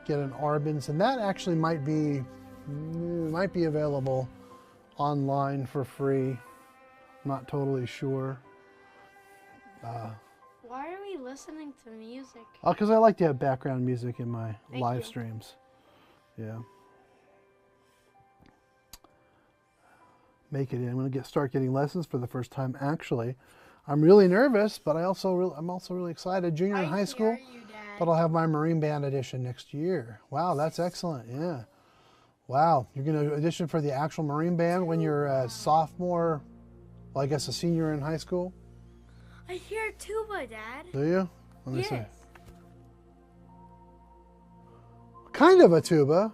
get an Arbans, and that actually might be available online for free. I'm not totally sure. Why are we listening to music? Oh, because I like to have background music in my live you. streams. Yeah. Make it in. I'm going to start getting lessons for the first time. Actually, I'm really nervous, but I'm also really excited. Junior in high school, but I'll have my Marine Band edition next year. Wow, that's excellent. Yeah. Wow, you're going to audition for the actual Marine Band when you're a sophomore, well, I guess a senior in high school? I hear tuba, Dad. Do you? Let me see. Yes. Kind of a tuba.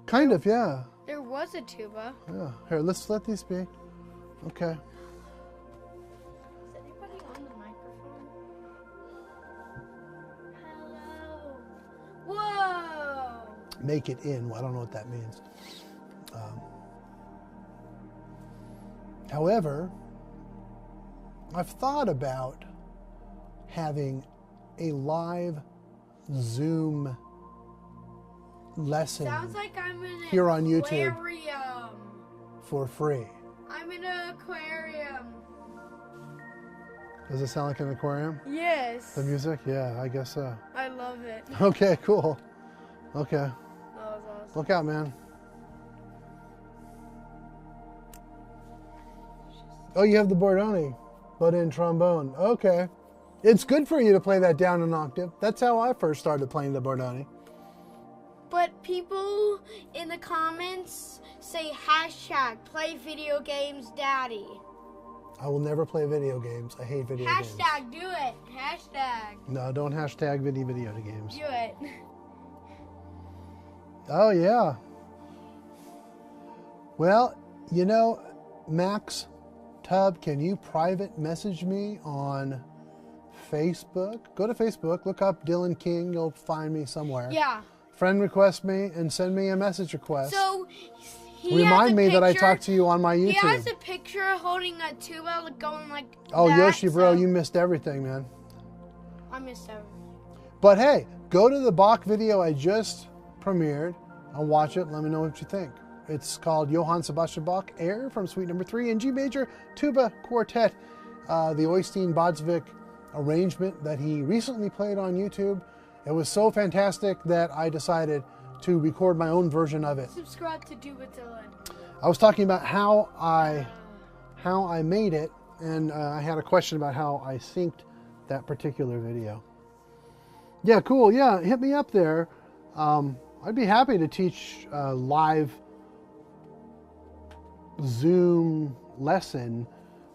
Kind of, yeah. There was a tuba. Yeah. Here, let's let these be. Okay. Is anybody on the microphone? Hello. Whoa. Make it in. Well, I don't know what that means. However, I've thought about having a live Zoom lesson Sounds like I'm in an here on YouTube aquarium. for free. I'm in an aquarium. Does it sound like an aquarium? Yes. The music? Yeah, I guess so. I love it. Okay, cool. Okay. That was awesome. Look out, man. Oh, you have the Bordoni, but in trombone. Okay. It's good for you to play that down an octave. That's how I first started playing the Bordoni. But people in the comments say hashtag play video games, Daddy. I will never play video games. I hate video games. Hashtag do it. Hashtag. No, don't hashtag video games. Do it. Oh, yeah. Well, you know, Max Tub, can you private message me on Facebook? Go to Facebook, look up Dylan King, you'll find me somewhere. Yeah. Friend request me and send me a message request. So he Remind has a me that I picture- talked to you on my YouTube. He has a picture holding a tuba going like Oh, that, Yoshi, bro, so you missed everything, man. I missed everything. But hey, go to the Bach video I just premiered and watch it. Let me know what you think. It's called Johann Sebastian Bach Air from Suite Number 3 in G Major Tuba Quartet. The Oystein Bodsvik arrangement that he recently played on YouTube. It was so fantastic that I decided to record my own version of it. Subscribe to tubadylan. I was talking about how I made it, and I had a question about how I synced that particular video. Yeah, cool. Yeah, hit me up there. I'd be happy to teach a live Zoom lesson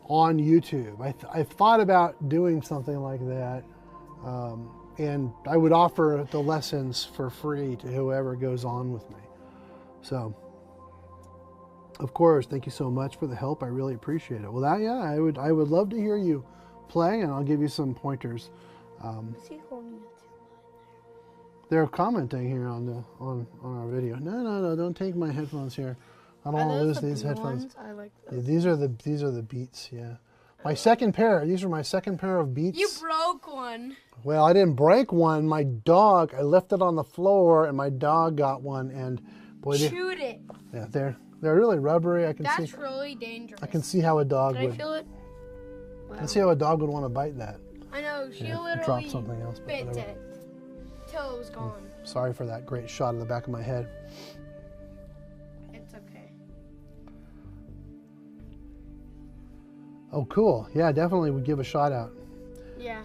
on YouTube. I've thought about doing something like that, and I would offer the lessons for free to whoever goes on with me. So, of course, thank you so much for the help. I really appreciate it. Well, I would love to hear you play, and I'll give you some pointers. Is he holding it? They're commenting here on our video. No, don't take my headphones here. I don't want to lose these headphones. I like Yeah, those. these are the Beats, yeah. My second pair. These are my second pair of Beats. You broke one. Well, I didn't break one. My dog, I left it on the floor, and my dog got one, and boy, chewed it. Yeah, they're really rubbery. I can see. That's really dangerous. I can see how a dog Can would. I feel it? Wow. I can see how a dog would want to bite that. I know. She literally dropped something else, but bit whatever. it till it was gone. Sorry for that great shot in the back of my head. It's okay. Oh, cool. Yeah, definitely would give a shout out. Yeah.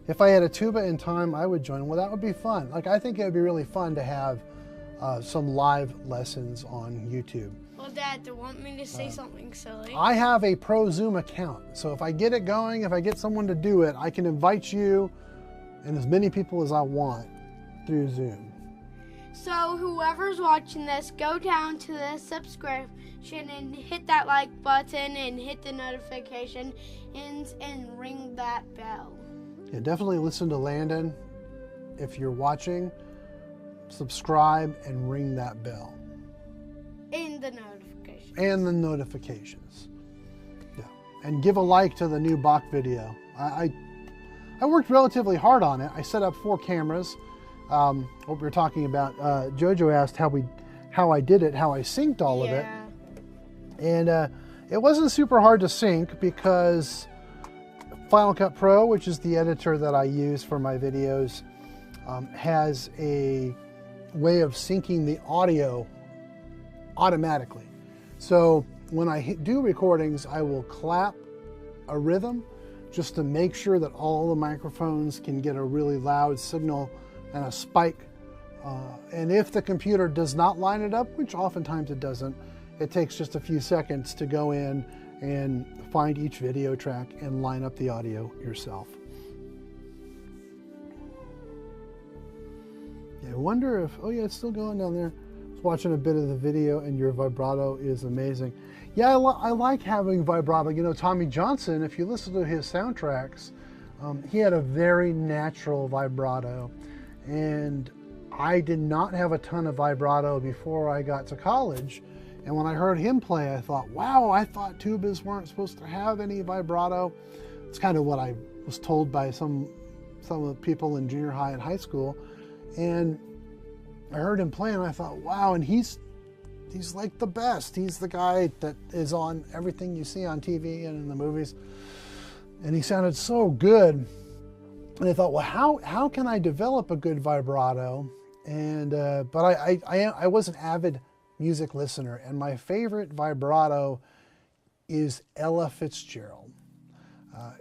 If I had a tuba in time, I would join. Well, that would be fun. Like, I think it would be really fun to have some live lessons on YouTube. Well, Dad, do you want me to say something silly? I have a pro Zoom account. So if I get it going, if I get someone to do it, I can invite you and as many people as I want through Zoom. So whoever's watching this, go down to the subscription and hit that like button and hit the notification and ring that bell. Yeah, definitely listen to Landon. If you're watching, subscribe and ring that bell. And the notifications. And the notifications. Yeah. And give a like to the new Bach video. I worked relatively hard on it. I set up 4 cameras. What we were talking about, Jojo asked how I did it, how I synced all of it. And it wasn't super hard to sync because Final Cut Pro, which is the editor that I use for my videos, has a way of syncing the audio automatically. So when I do recordings, I will clap a rhythm just to make sure that all the microphones can get a really loud signal and a spike. And if the computer does not line it up, which oftentimes it doesn't, it takes just a few seconds to go in and find each video track and line up the audio yourself. Yeah, I wonder if, oh yeah, it's still going down there. I was watching a bit of the video and your vibrato is amazing. Yeah, I like having vibrato. You know, Tommy Johnson, if you listen to his soundtracks, he had a very natural vibrato. And I did not have a ton of vibrato before I got to college. And when I heard him play, I thought, wow, I thought tubas weren't supposed to have any vibrato. It's kind of what I was told by some of the people in junior high and high school. And I heard him play and I thought, wow, and he's like the best. He's the guy that is on everything you see on TV and in the movies. And he sounded so good. And I thought, well, how can I develop a good vibrato? And but I was an avid music listener, and my favorite vibrato is Ella Fitzgerald.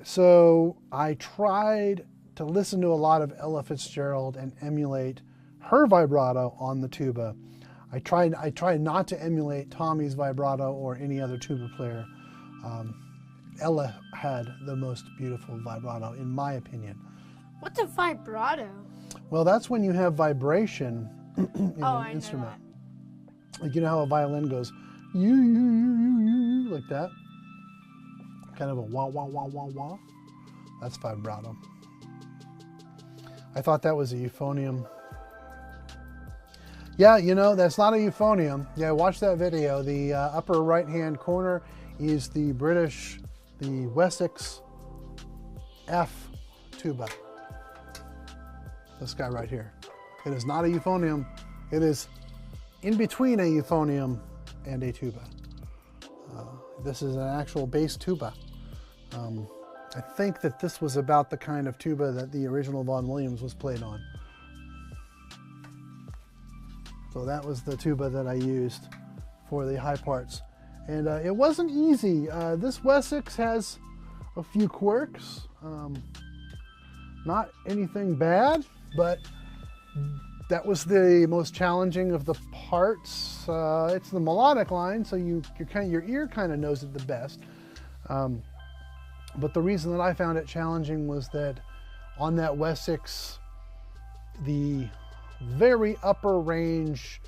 So I tried to listen to a lot of Ella Fitzgerald and emulate her vibrato on the tuba. I tried not to emulate Tommy's vibrato or any other tuba player. Ella had the most beautiful vibrato, in my opinion. What's a vibrato? Well, that's when you have vibration in an instrument. Like, you know how a violin goes, you, like that? Kind of a wah, wah, wah, wah, wah. That's vibrato. I thought that was a euphonium. Yeah, you know, that's not a euphonium. Yeah, watch that video. The upper right-hand corner is the British, the Wessex F tuba. This guy right here. It is not a euphonium. It is in between a euphonium and a tuba. This is an actual bass tuba. I think that this was about the kind of tuba that the original Vaughan Williams was played on. So that was the tuba that I used for the high parts. And it wasn't easy. This Wessex has a few quirks. Not anything bad, but that was the most challenging of the parts. It's the melodic line, so your ear kind of knows it the best. But the reason that I found it challenging was that on that Wessex, the very upper range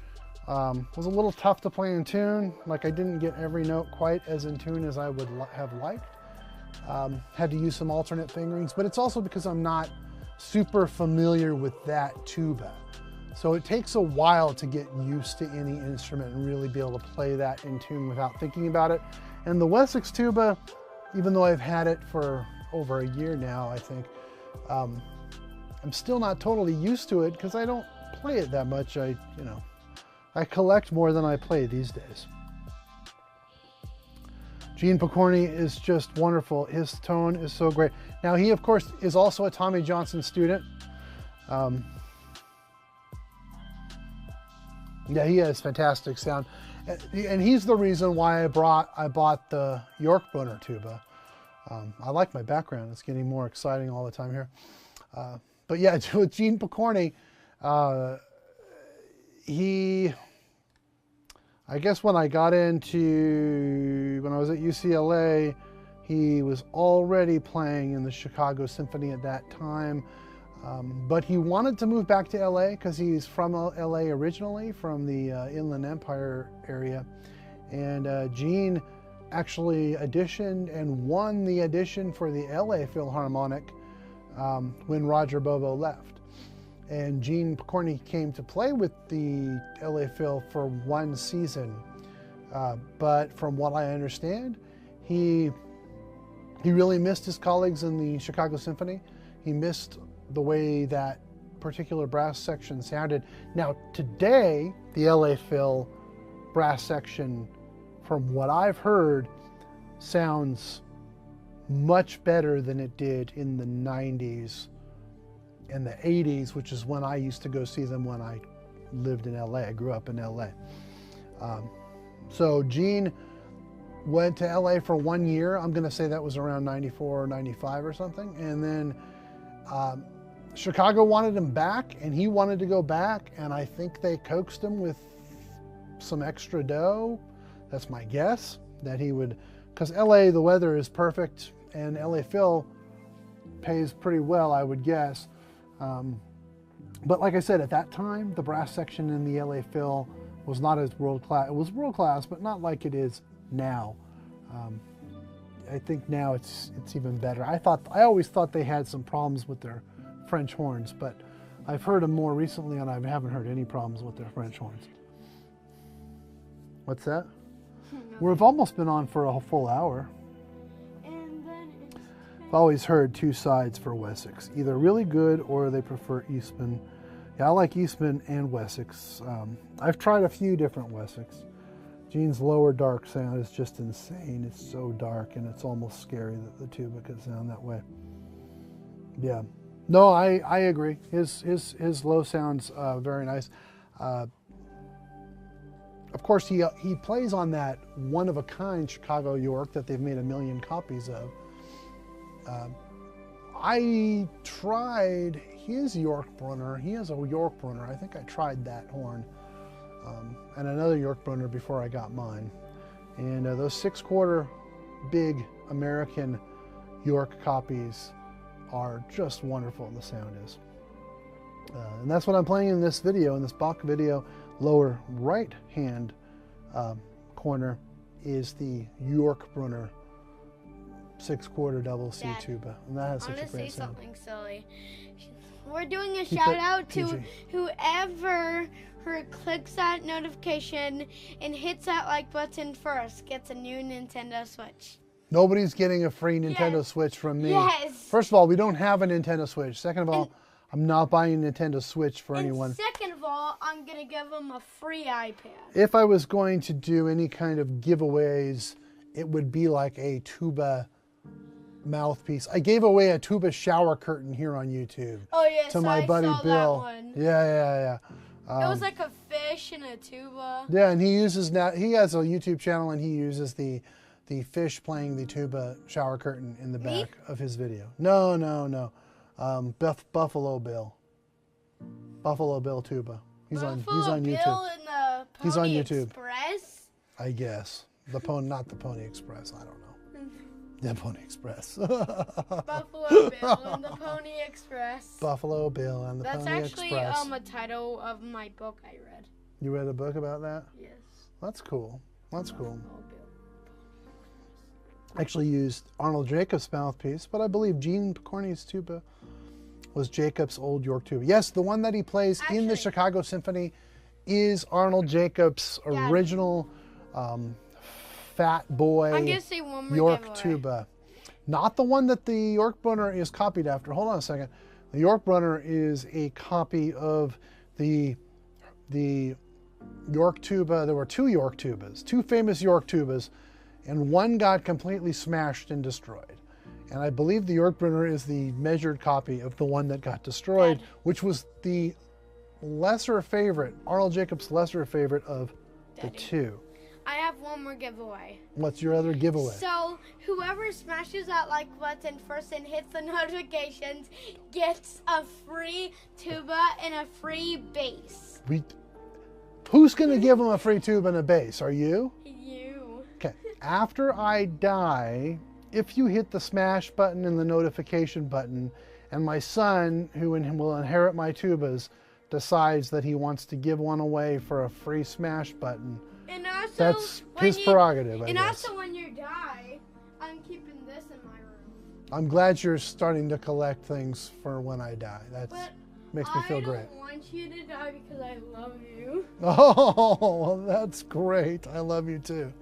was a little tough to play in tune. Like, I didn't get every note quite as in tune as I would have liked. Had to use some alternate fingerings, but it's also because I'm not super familiar with that tuba. So it takes a while to get used to any instrument and really be able to play that in tune without thinking about it. And the Wessex tuba even though I've had it for over a year now, I think, I'm still not totally used to it because I don't play it that much. I collect more than I play these days. Gene Pokorny is just wonderful. His tone is so great. Now, he, of course, is also a Tommy Johnson student. Yeah, he has fantastic sound. And he's the reason why I bought the Yorkbrunner tuba. I like my background. It's getting more exciting all the time here. But yeah, with Gene Pokorny, I guess when I was at UCLA, he was already playing in the Chicago Symphony at that time. But he wanted to move back to LA because he's from LA originally, from the Inland Empire area. And Gene actually auditioned and won the audition for the LA Philharmonic when Roger Bobo left. And Gene Pokorny came to play with the LA Phil for one season. But from what I understand, he really missed his colleagues in the Chicago Symphony. He missed the way that particular brass section sounded. Now today, the LA Phil brass section, from what I've heard, sounds much better than it did in the 90s and the 80s, which is when I used to go see them when I lived in LA. I grew up in LA. So Gene went to LA for 1 year. I'm gonna say that was around 94 or 95 or something. And then Chicago wanted him back, and he wanted to go back, and I think they coaxed him with some extra dough. That's my guess, that he would, because LA, the weather is perfect, and LA Phil pays pretty well, I would guess. But like I said, at that time, the brass section in the LA Phil was not as world-class. It was world-class, but not like it is now. I think now it's even better. I always thought they had some problems with their French horns, but I've heard them more recently, and I haven't heard any problems with their French horns. What's that? We've almost been on for a full hour. And then I've always heard two sides for Wessex, either really good or they prefer Eastman. Yeah, I like Eastman and Wessex. I've tried a few different Wessex. Gene's lower dark sound is just insane. It's so dark, and it's almost scary that the tuba could sound that way. Yeah, no, I agree. His low sounds very nice. Of course, he plays on that one-of-a-kind Chicago York that they've made 1 million copies of. I tried his Yorkbrunner. He has a Yorkbrunner. I think I tried that horn. And another Yorkbrunner before I got mine. And those 6/4 big American York copies are just wonderful, the sound is. And that's what I'm playing in this video, in this Bach video. Lower right hand corner is the Yorkbrunner 6/4 double C tuba. And that has such a great sound. Something silly. We're doing a shout out to whoever clicks that notification and hits that like button first gets a new Nintendo Switch. Nobody's getting a free Nintendo Switch from me. Yes. First of all, we don't have a Nintendo Switch. Second of all, I'm not buying a Nintendo Switch for anyone. Second of all, I'm going to give them a free iPad. If I was going to do any kind of giveaways, it would be like a tuba mouthpiece. I gave away a tuba shower curtain here on YouTube. Oh, yes, to my buddy Bill. That one. Yeah. It was like a fish and a tuba. Yeah, and he has a YouTube channel, and he uses the fish playing the tuba shower curtain in the back of his video. No. Buffalo Bill. Buffalo Bill tuba. He's on YouTube. Bill and the Pony He's on YouTube. Express? I guess. Not the Pony Express. I don't know. The Pony Express. Buffalo Bill and the Pony Express. Buffalo Bill and the Pony Express. That's actually a title of my book I read. You read a book about that? Yes. That's cool. That's cool. Actually used Arnold Jacobs' mouthpiece, but I believe Gene Pokorny's tuba was Jacobs' old York tuba. Yes, the one that he plays in the Chicago Symphony is Arnold Jacobs' original fat boy York tuba. Not the one that the Yorkbrunner is copied after. Hold on a second. The Yorkbrunner is a copy of the York tuba. There were 2 York tubas, 2 famous York tubas, and one got completely smashed and destroyed. And I believe the Yorkbrunner is the measured copy of the one that got destroyed, which was the lesser favorite, Arnold Jacobs' lesser favorite of the 2. I have one more giveaway. What's your other giveaway? So whoever smashes that like button first and hits the notifications gets a free tuba and a free bass. Who's going to give them a free tuba and a bass? Are you? You. Okay. After I die, if you hit the smash button and the notification button, and my son, who will inherit my tubas, decides that he wants to give one away for a free smash button, and also, that's his prerogative, I guess. And also when you die, I'm keeping this in my room. I'm glad you're starting to collect things for when I die. That makes me feel great. I don't want you to die because I love you. Oh, well, that's great. I love you too.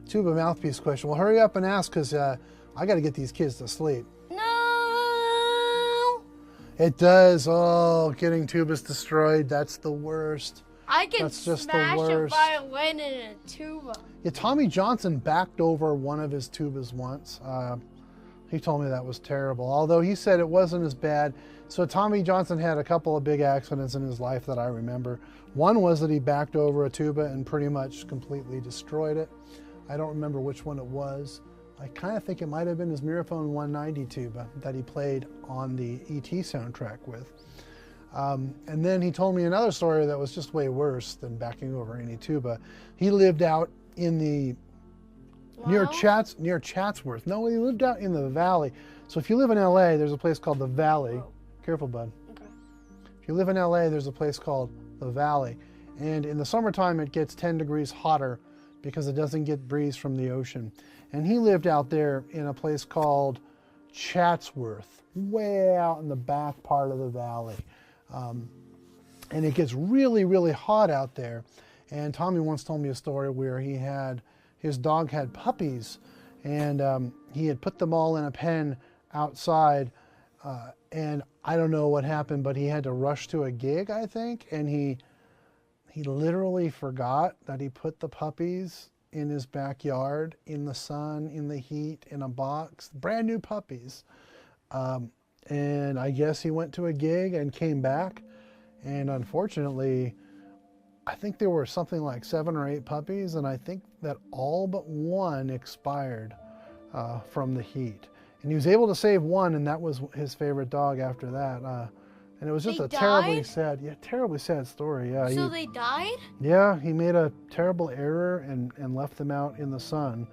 Tuba mouthpiece question. Well, hurry up and ask, because I got to get these kids to sleep. No! It does. Oh, getting tubas destroyed. That's the worst. I can That's just smash the worst. a violin and a tuba. Yeah, Tommy Johnson backed over one of his tubas once. He told me that was terrible, although he said it wasn't as bad. So Tommy Johnson had a couple of big accidents in his life that I remember. One was that he backed over a tuba and pretty much completely destroyed it. I don't remember which one it was. I kind of think it might have been his Miraphone 190 tuba that he played on the E.T. soundtrack with. And then he told me another story that was just way worse than backing over any tuba. He lived out in the near Chatsworth. No, he lived out in the valley. So if you live in LA, there's a place called the Valley. Whoa. Careful, bud. Okay. If you live in LA, there's a place called the Valley. And in the summertime, it gets 10 degrees hotter because it doesn't get breeze from the ocean. And he lived out there in a place called Chatsworth, way out in the back part of the valley. And it gets really, really hot out there. And Tommy once told me a story where his dog had puppies, and he had put them all in a pen outside, and I don't know what happened, but he had to rush to a gig, I think, and he literally forgot that he put the puppies in his backyard, in the sun, in the heat, in a box, brand new puppies. And I guess he went to a gig and came back, and unfortunately, I think there were something like 7 or 8 puppies, and I think that all but one expired from the heat. And he was able to save one, and that was his favorite dog after that. And it was just terribly sad story. Yeah. So they died? Yeah, he made a terrible error and left them out in the sun.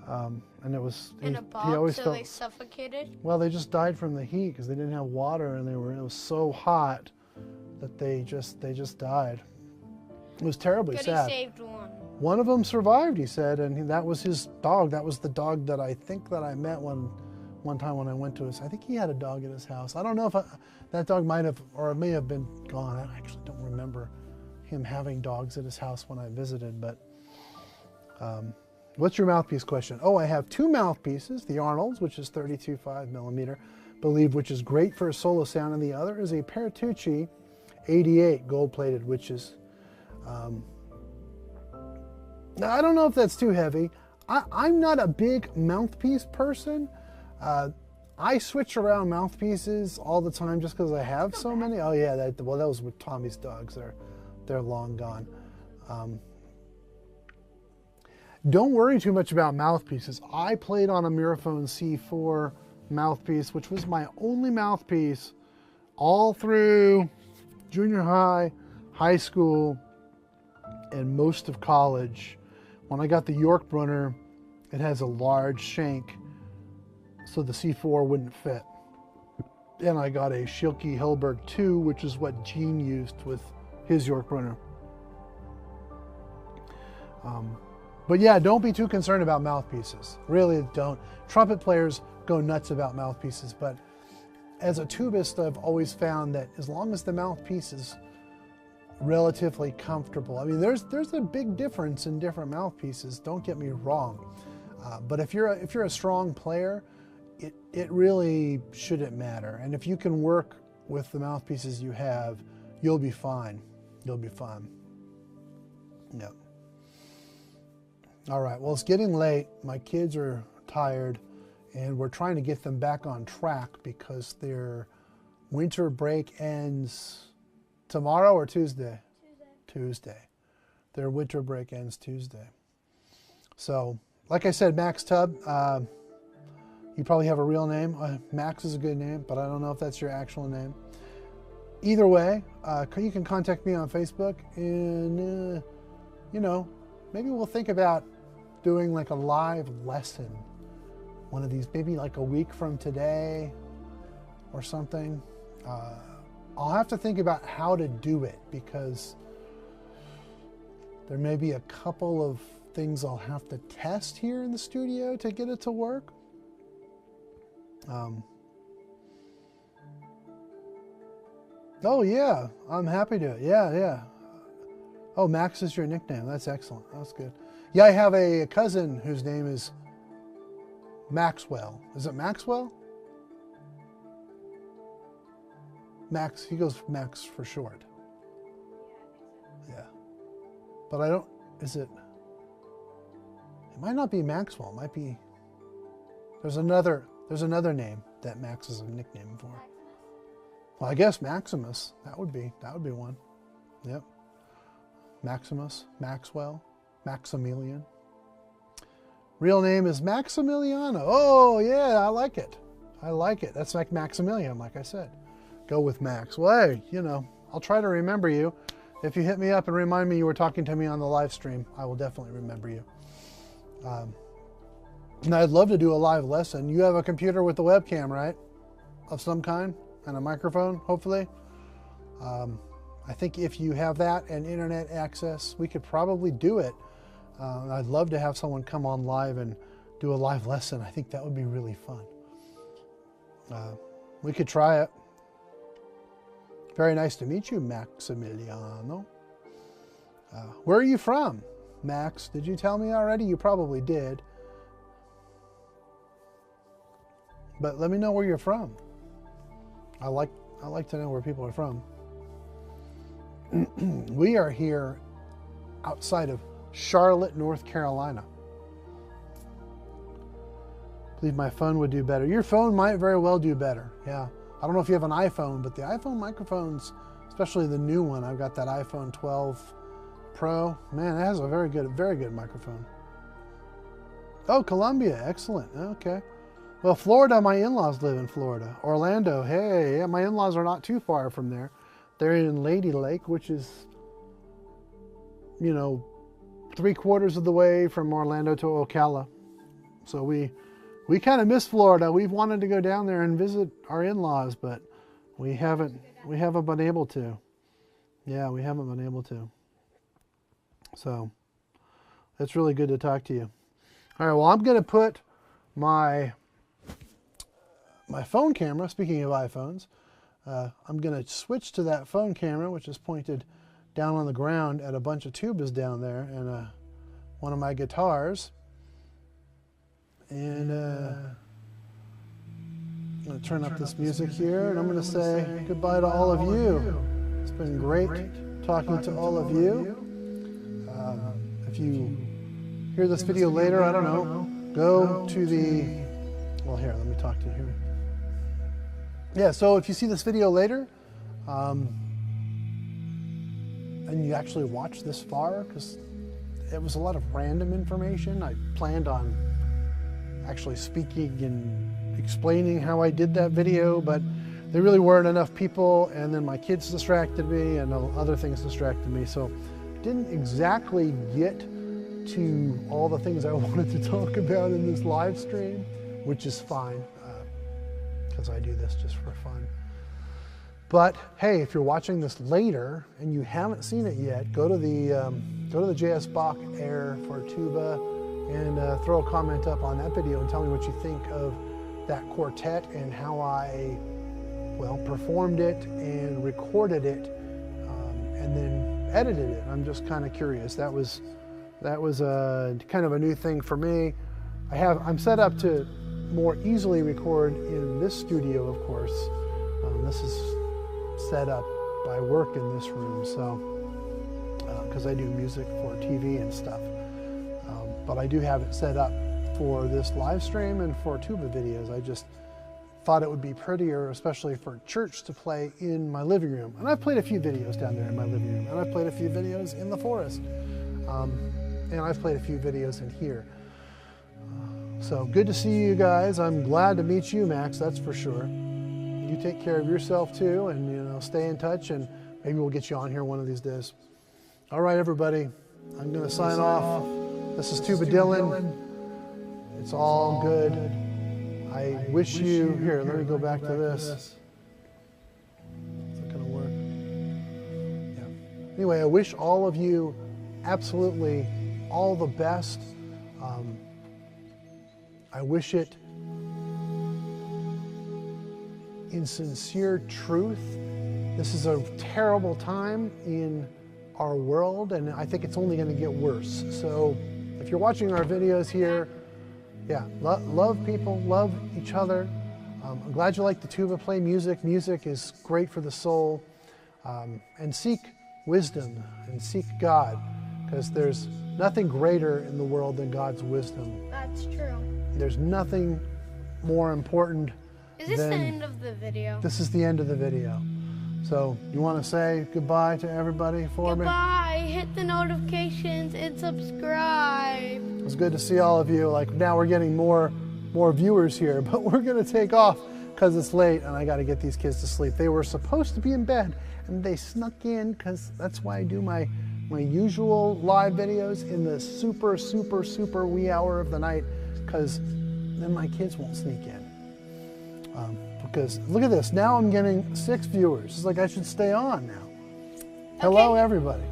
And it was in a box, so they suffocated? Well, they just died from the heat because they didn't have water, and it was so hot that they just died. It was terribly sad. He saved one. One of them survived, he said, and that was his dog. That was the dog that I think that I met one time when I went to his. I think he had a dog at his house. I don't know if that dog might have, or it may have been gone. I actually don't remember him having dogs at his house when I visited, but what's your mouthpiece question? Oh, I have 2 mouthpieces, the Arnold's, which is 32.5 millimeter, which is great for a solo sound, and the other is a Pertucci 88 gold-plated, which is, now I don't know if that's too heavy. I'm not a big mouthpiece person. I switch around mouthpieces all the time just because I have so many. Oh yeah, that was with Tommy's dogs. They're long gone. Don't worry too much about mouthpieces. I played on a Miraphone C4 mouthpiece, which was my only mouthpiece all through junior high, high school, and most of college. When I got the Yorkbrunner, it has a large shank, so the C4 wouldn't fit. And I got a Schilke Hillberg 2, which is what Gene used with his Yorkbrunner. But yeah, don't be too concerned about mouthpieces. Really don't. Trumpet players go nuts about mouthpieces, but as a tubist, I've always found that as long as the mouthpiece is relatively comfortable. I mean, there's a big difference in different mouthpieces, don't get me wrong. But if you're a strong player, it really shouldn't matter. And if you can work with the mouthpieces you have, you'll be fine. You'll be fine. Yep. All right, well, it's getting late. My kids are tired, and we're trying to get them back on track because their winter break ends tomorrow or Tuesday? Tuesday. Their winter break ends Tuesday. So, like I said, Max Tubb, you probably have a real name. Max is a good name, but I don't know if that's your actual name. Either way, you can contact me on Facebook, and, you know, maybe we'll think about doing like a live lesson. One of these, maybe like a week from today or something. I'll have to think about how to do it because there may be a couple of things I'll have to test here in the studio to get it to work. Oh yeah, I'm happy to. Yeah. Oh, Max is your nickname. That's excellent. That's good. Yeah, I have a cousin whose name is Maxwell. Is it Maxwell? Max, he goes Max for short. Yeah. But I don't, it might not be Maxwell, it might be, there's another name that Max is a nickname for. Well, I guess Maximus, that would be one. Yep. Maximus, Maxwell, Maximilian. Real name is Maximiliano. Oh yeah, I like it. That's like Maximilian, like I said. Go with Max. Well, hey, you know, I'll try to remember you. If you hit me up and remind me you were talking to me on the live stream, I will definitely remember you. And I'd love to do a live lesson. You have a computer with a webcam, right? Of some kind, and a microphone, hopefully. I think if you have that and internet access, we could probably do it. I'd love to have someone come on live and do a live lesson. I think that would be really fun. We could try it. Very nice to meet you, Maximiliano. Where are you from, Max? Did you tell me already? You probably did. But let me know where you're from. I like to know where people are from. We are here outside of Charlotte, North Carolina. I believe my phone would do better. Your phone might very well do better. Yeah. I don't know if you have an iPhone, but the iPhone microphones, especially the new one, I've got that iPhone 12 Pro. Man, it has a very good microphone. Oh, Columbia. Excellent. Okay. Well, Florida, my in-laws live in Florida. Orlando, hey, yeah, my in-laws are not too far from there. They're in Lady Lake, which is, you know, 3/4 of the way from Orlando to Ocala. So we kind of miss Florida. We've wanted to go down there and visit our in-laws, but we haven't been able to. Yeah, we haven't been able to. So it's really good to talk to you. All right, well, I'm going to put my phone camera, speaking of iPhones, I'm going to switch to that phone camera, which is pointed down on the ground at a bunch of tubas down there and one of my guitars. And I'm going to turn up this music here, and I'm going to say goodbye to all of you. It's been great talking to all of you. If you hear this video later, I don't know, go to the, well, here, let me talk to you here. Yeah, so if you see this video later, and you actually watch this far, because it was a lot of random information. I planned on actually speaking and explaining how I did that video, but there really weren't enough people, and then my kids distracted me and other things distracted me, so didn't exactly get to all the things I wanted to talk about in this live stream, which is fine, because I do this just for fun. But hey, if you're watching this later and you haven't seen it yet, go to the JS Bach Air for tuba and throw a comment up on that video and tell me what you think of that quartet and how I, well, performed it and recorded it and then edited it. I'm just kind of curious. That was kind of a new thing for me. I'm set up to more easily record in this studio, of course. This is set up by work in this room, so because I do music for TV and stuff. But I do have it set up for this live stream and for tuba videos. I just thought it would be prettier, especially for church, to play in my living room. And I've played a few videos down there in my living room, and I've played a few videos in the forest, and I've played a few videos in here. So good to see you guys. I'm glad to meet you, Max, that's for sure. You take care of yourself too, and stay in touch, and maybe we'll get you on here one of these days. All right, everybody, I'm going to sign off. This is Tuba Dylan. It's all good. I wish you, here, let me go back to this. Is it going to work? Yeah. Anyway, I wish all of you absolutely all the best. I wish it in sincere truth. This is a terrible time in our world, and I think it's only going to get worse. So if you're watching our videos here, yeah, love people, love each other. I'm glad you like the tuba. Play music. Music is great for the soul. And seek wisdom and seek God, because there's nothing greater in the world than God's wisdom. That's true. There's nothing more important. Is this the end of the video? This is the end of the video. So you want to say goodbye to everybody for me? Goodbye. Hit the notifications and subscribe. It was good to see all of you. Like now we're getting more viewers here, but we're going to take off because it's late and I got to get these kids to sleep. They were supposed to be in bed and they snuck in, because that's why I do my usual live videos in the super wee hour of the night, because then my kids won't sneak in. Because look at this, now I'm getting 6 viewers. It's like I should stay on now. Okay. Hello, everybody.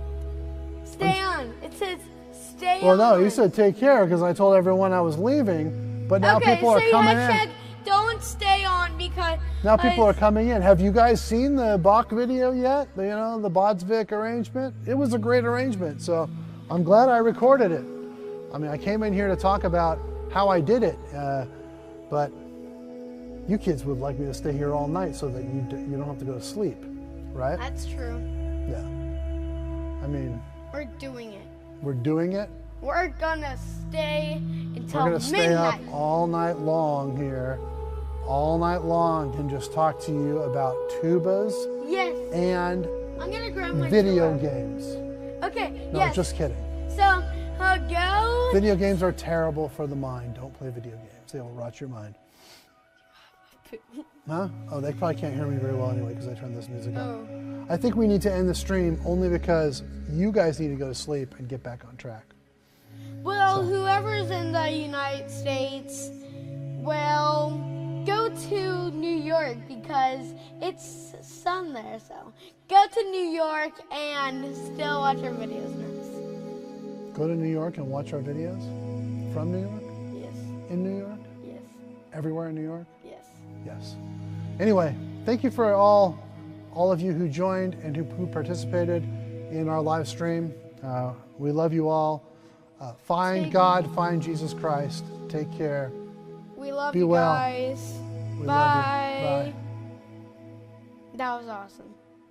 Stay on. It says stay on. Well, no, you said take care, because I told everyone I was leaving, but now people are coming in. Don't stay on, because now people are coming in. Have you guys seen the Bach video yet? The Bodsvik arrangement? It was a great arrangement, so I'm glad I recorded it. I mean, I came in here to talk about how I did it, but you kids would like me to stay here all night so that you don't have to go to sleep, right? That's true. Yeah. I mean, we're doing it. We're doing it? We're gonna stay until midnight. We're gonna stay up all night long here, all night long, and just talk to you about tubas. Yes. And I'm gonna grab my video tuba. Games. Okay. No, yes. Just kidding. So go. Video games are terrible for the mind. Don't play video games. They will rot your mind. Huh? Oh, they probably can't hear me very well anyway because I turned this music on. I think we need to end the stream only because you guys need to go to sleep and get back on track. Well, whoever's in the United States, well, go to New York because it's sun there. So go to New York and still watch our videos next. Go to New York and watch our videos? From New York? Yes. In New York? Yes. Everywhere in New York? Yes. Yes. Anyway, thank you for all of you who joined and who participated in our live stream. We love you all. Find God, find Jesus Christ. Take care. We love you guys. We Bye. love you. Bye. That was awesome.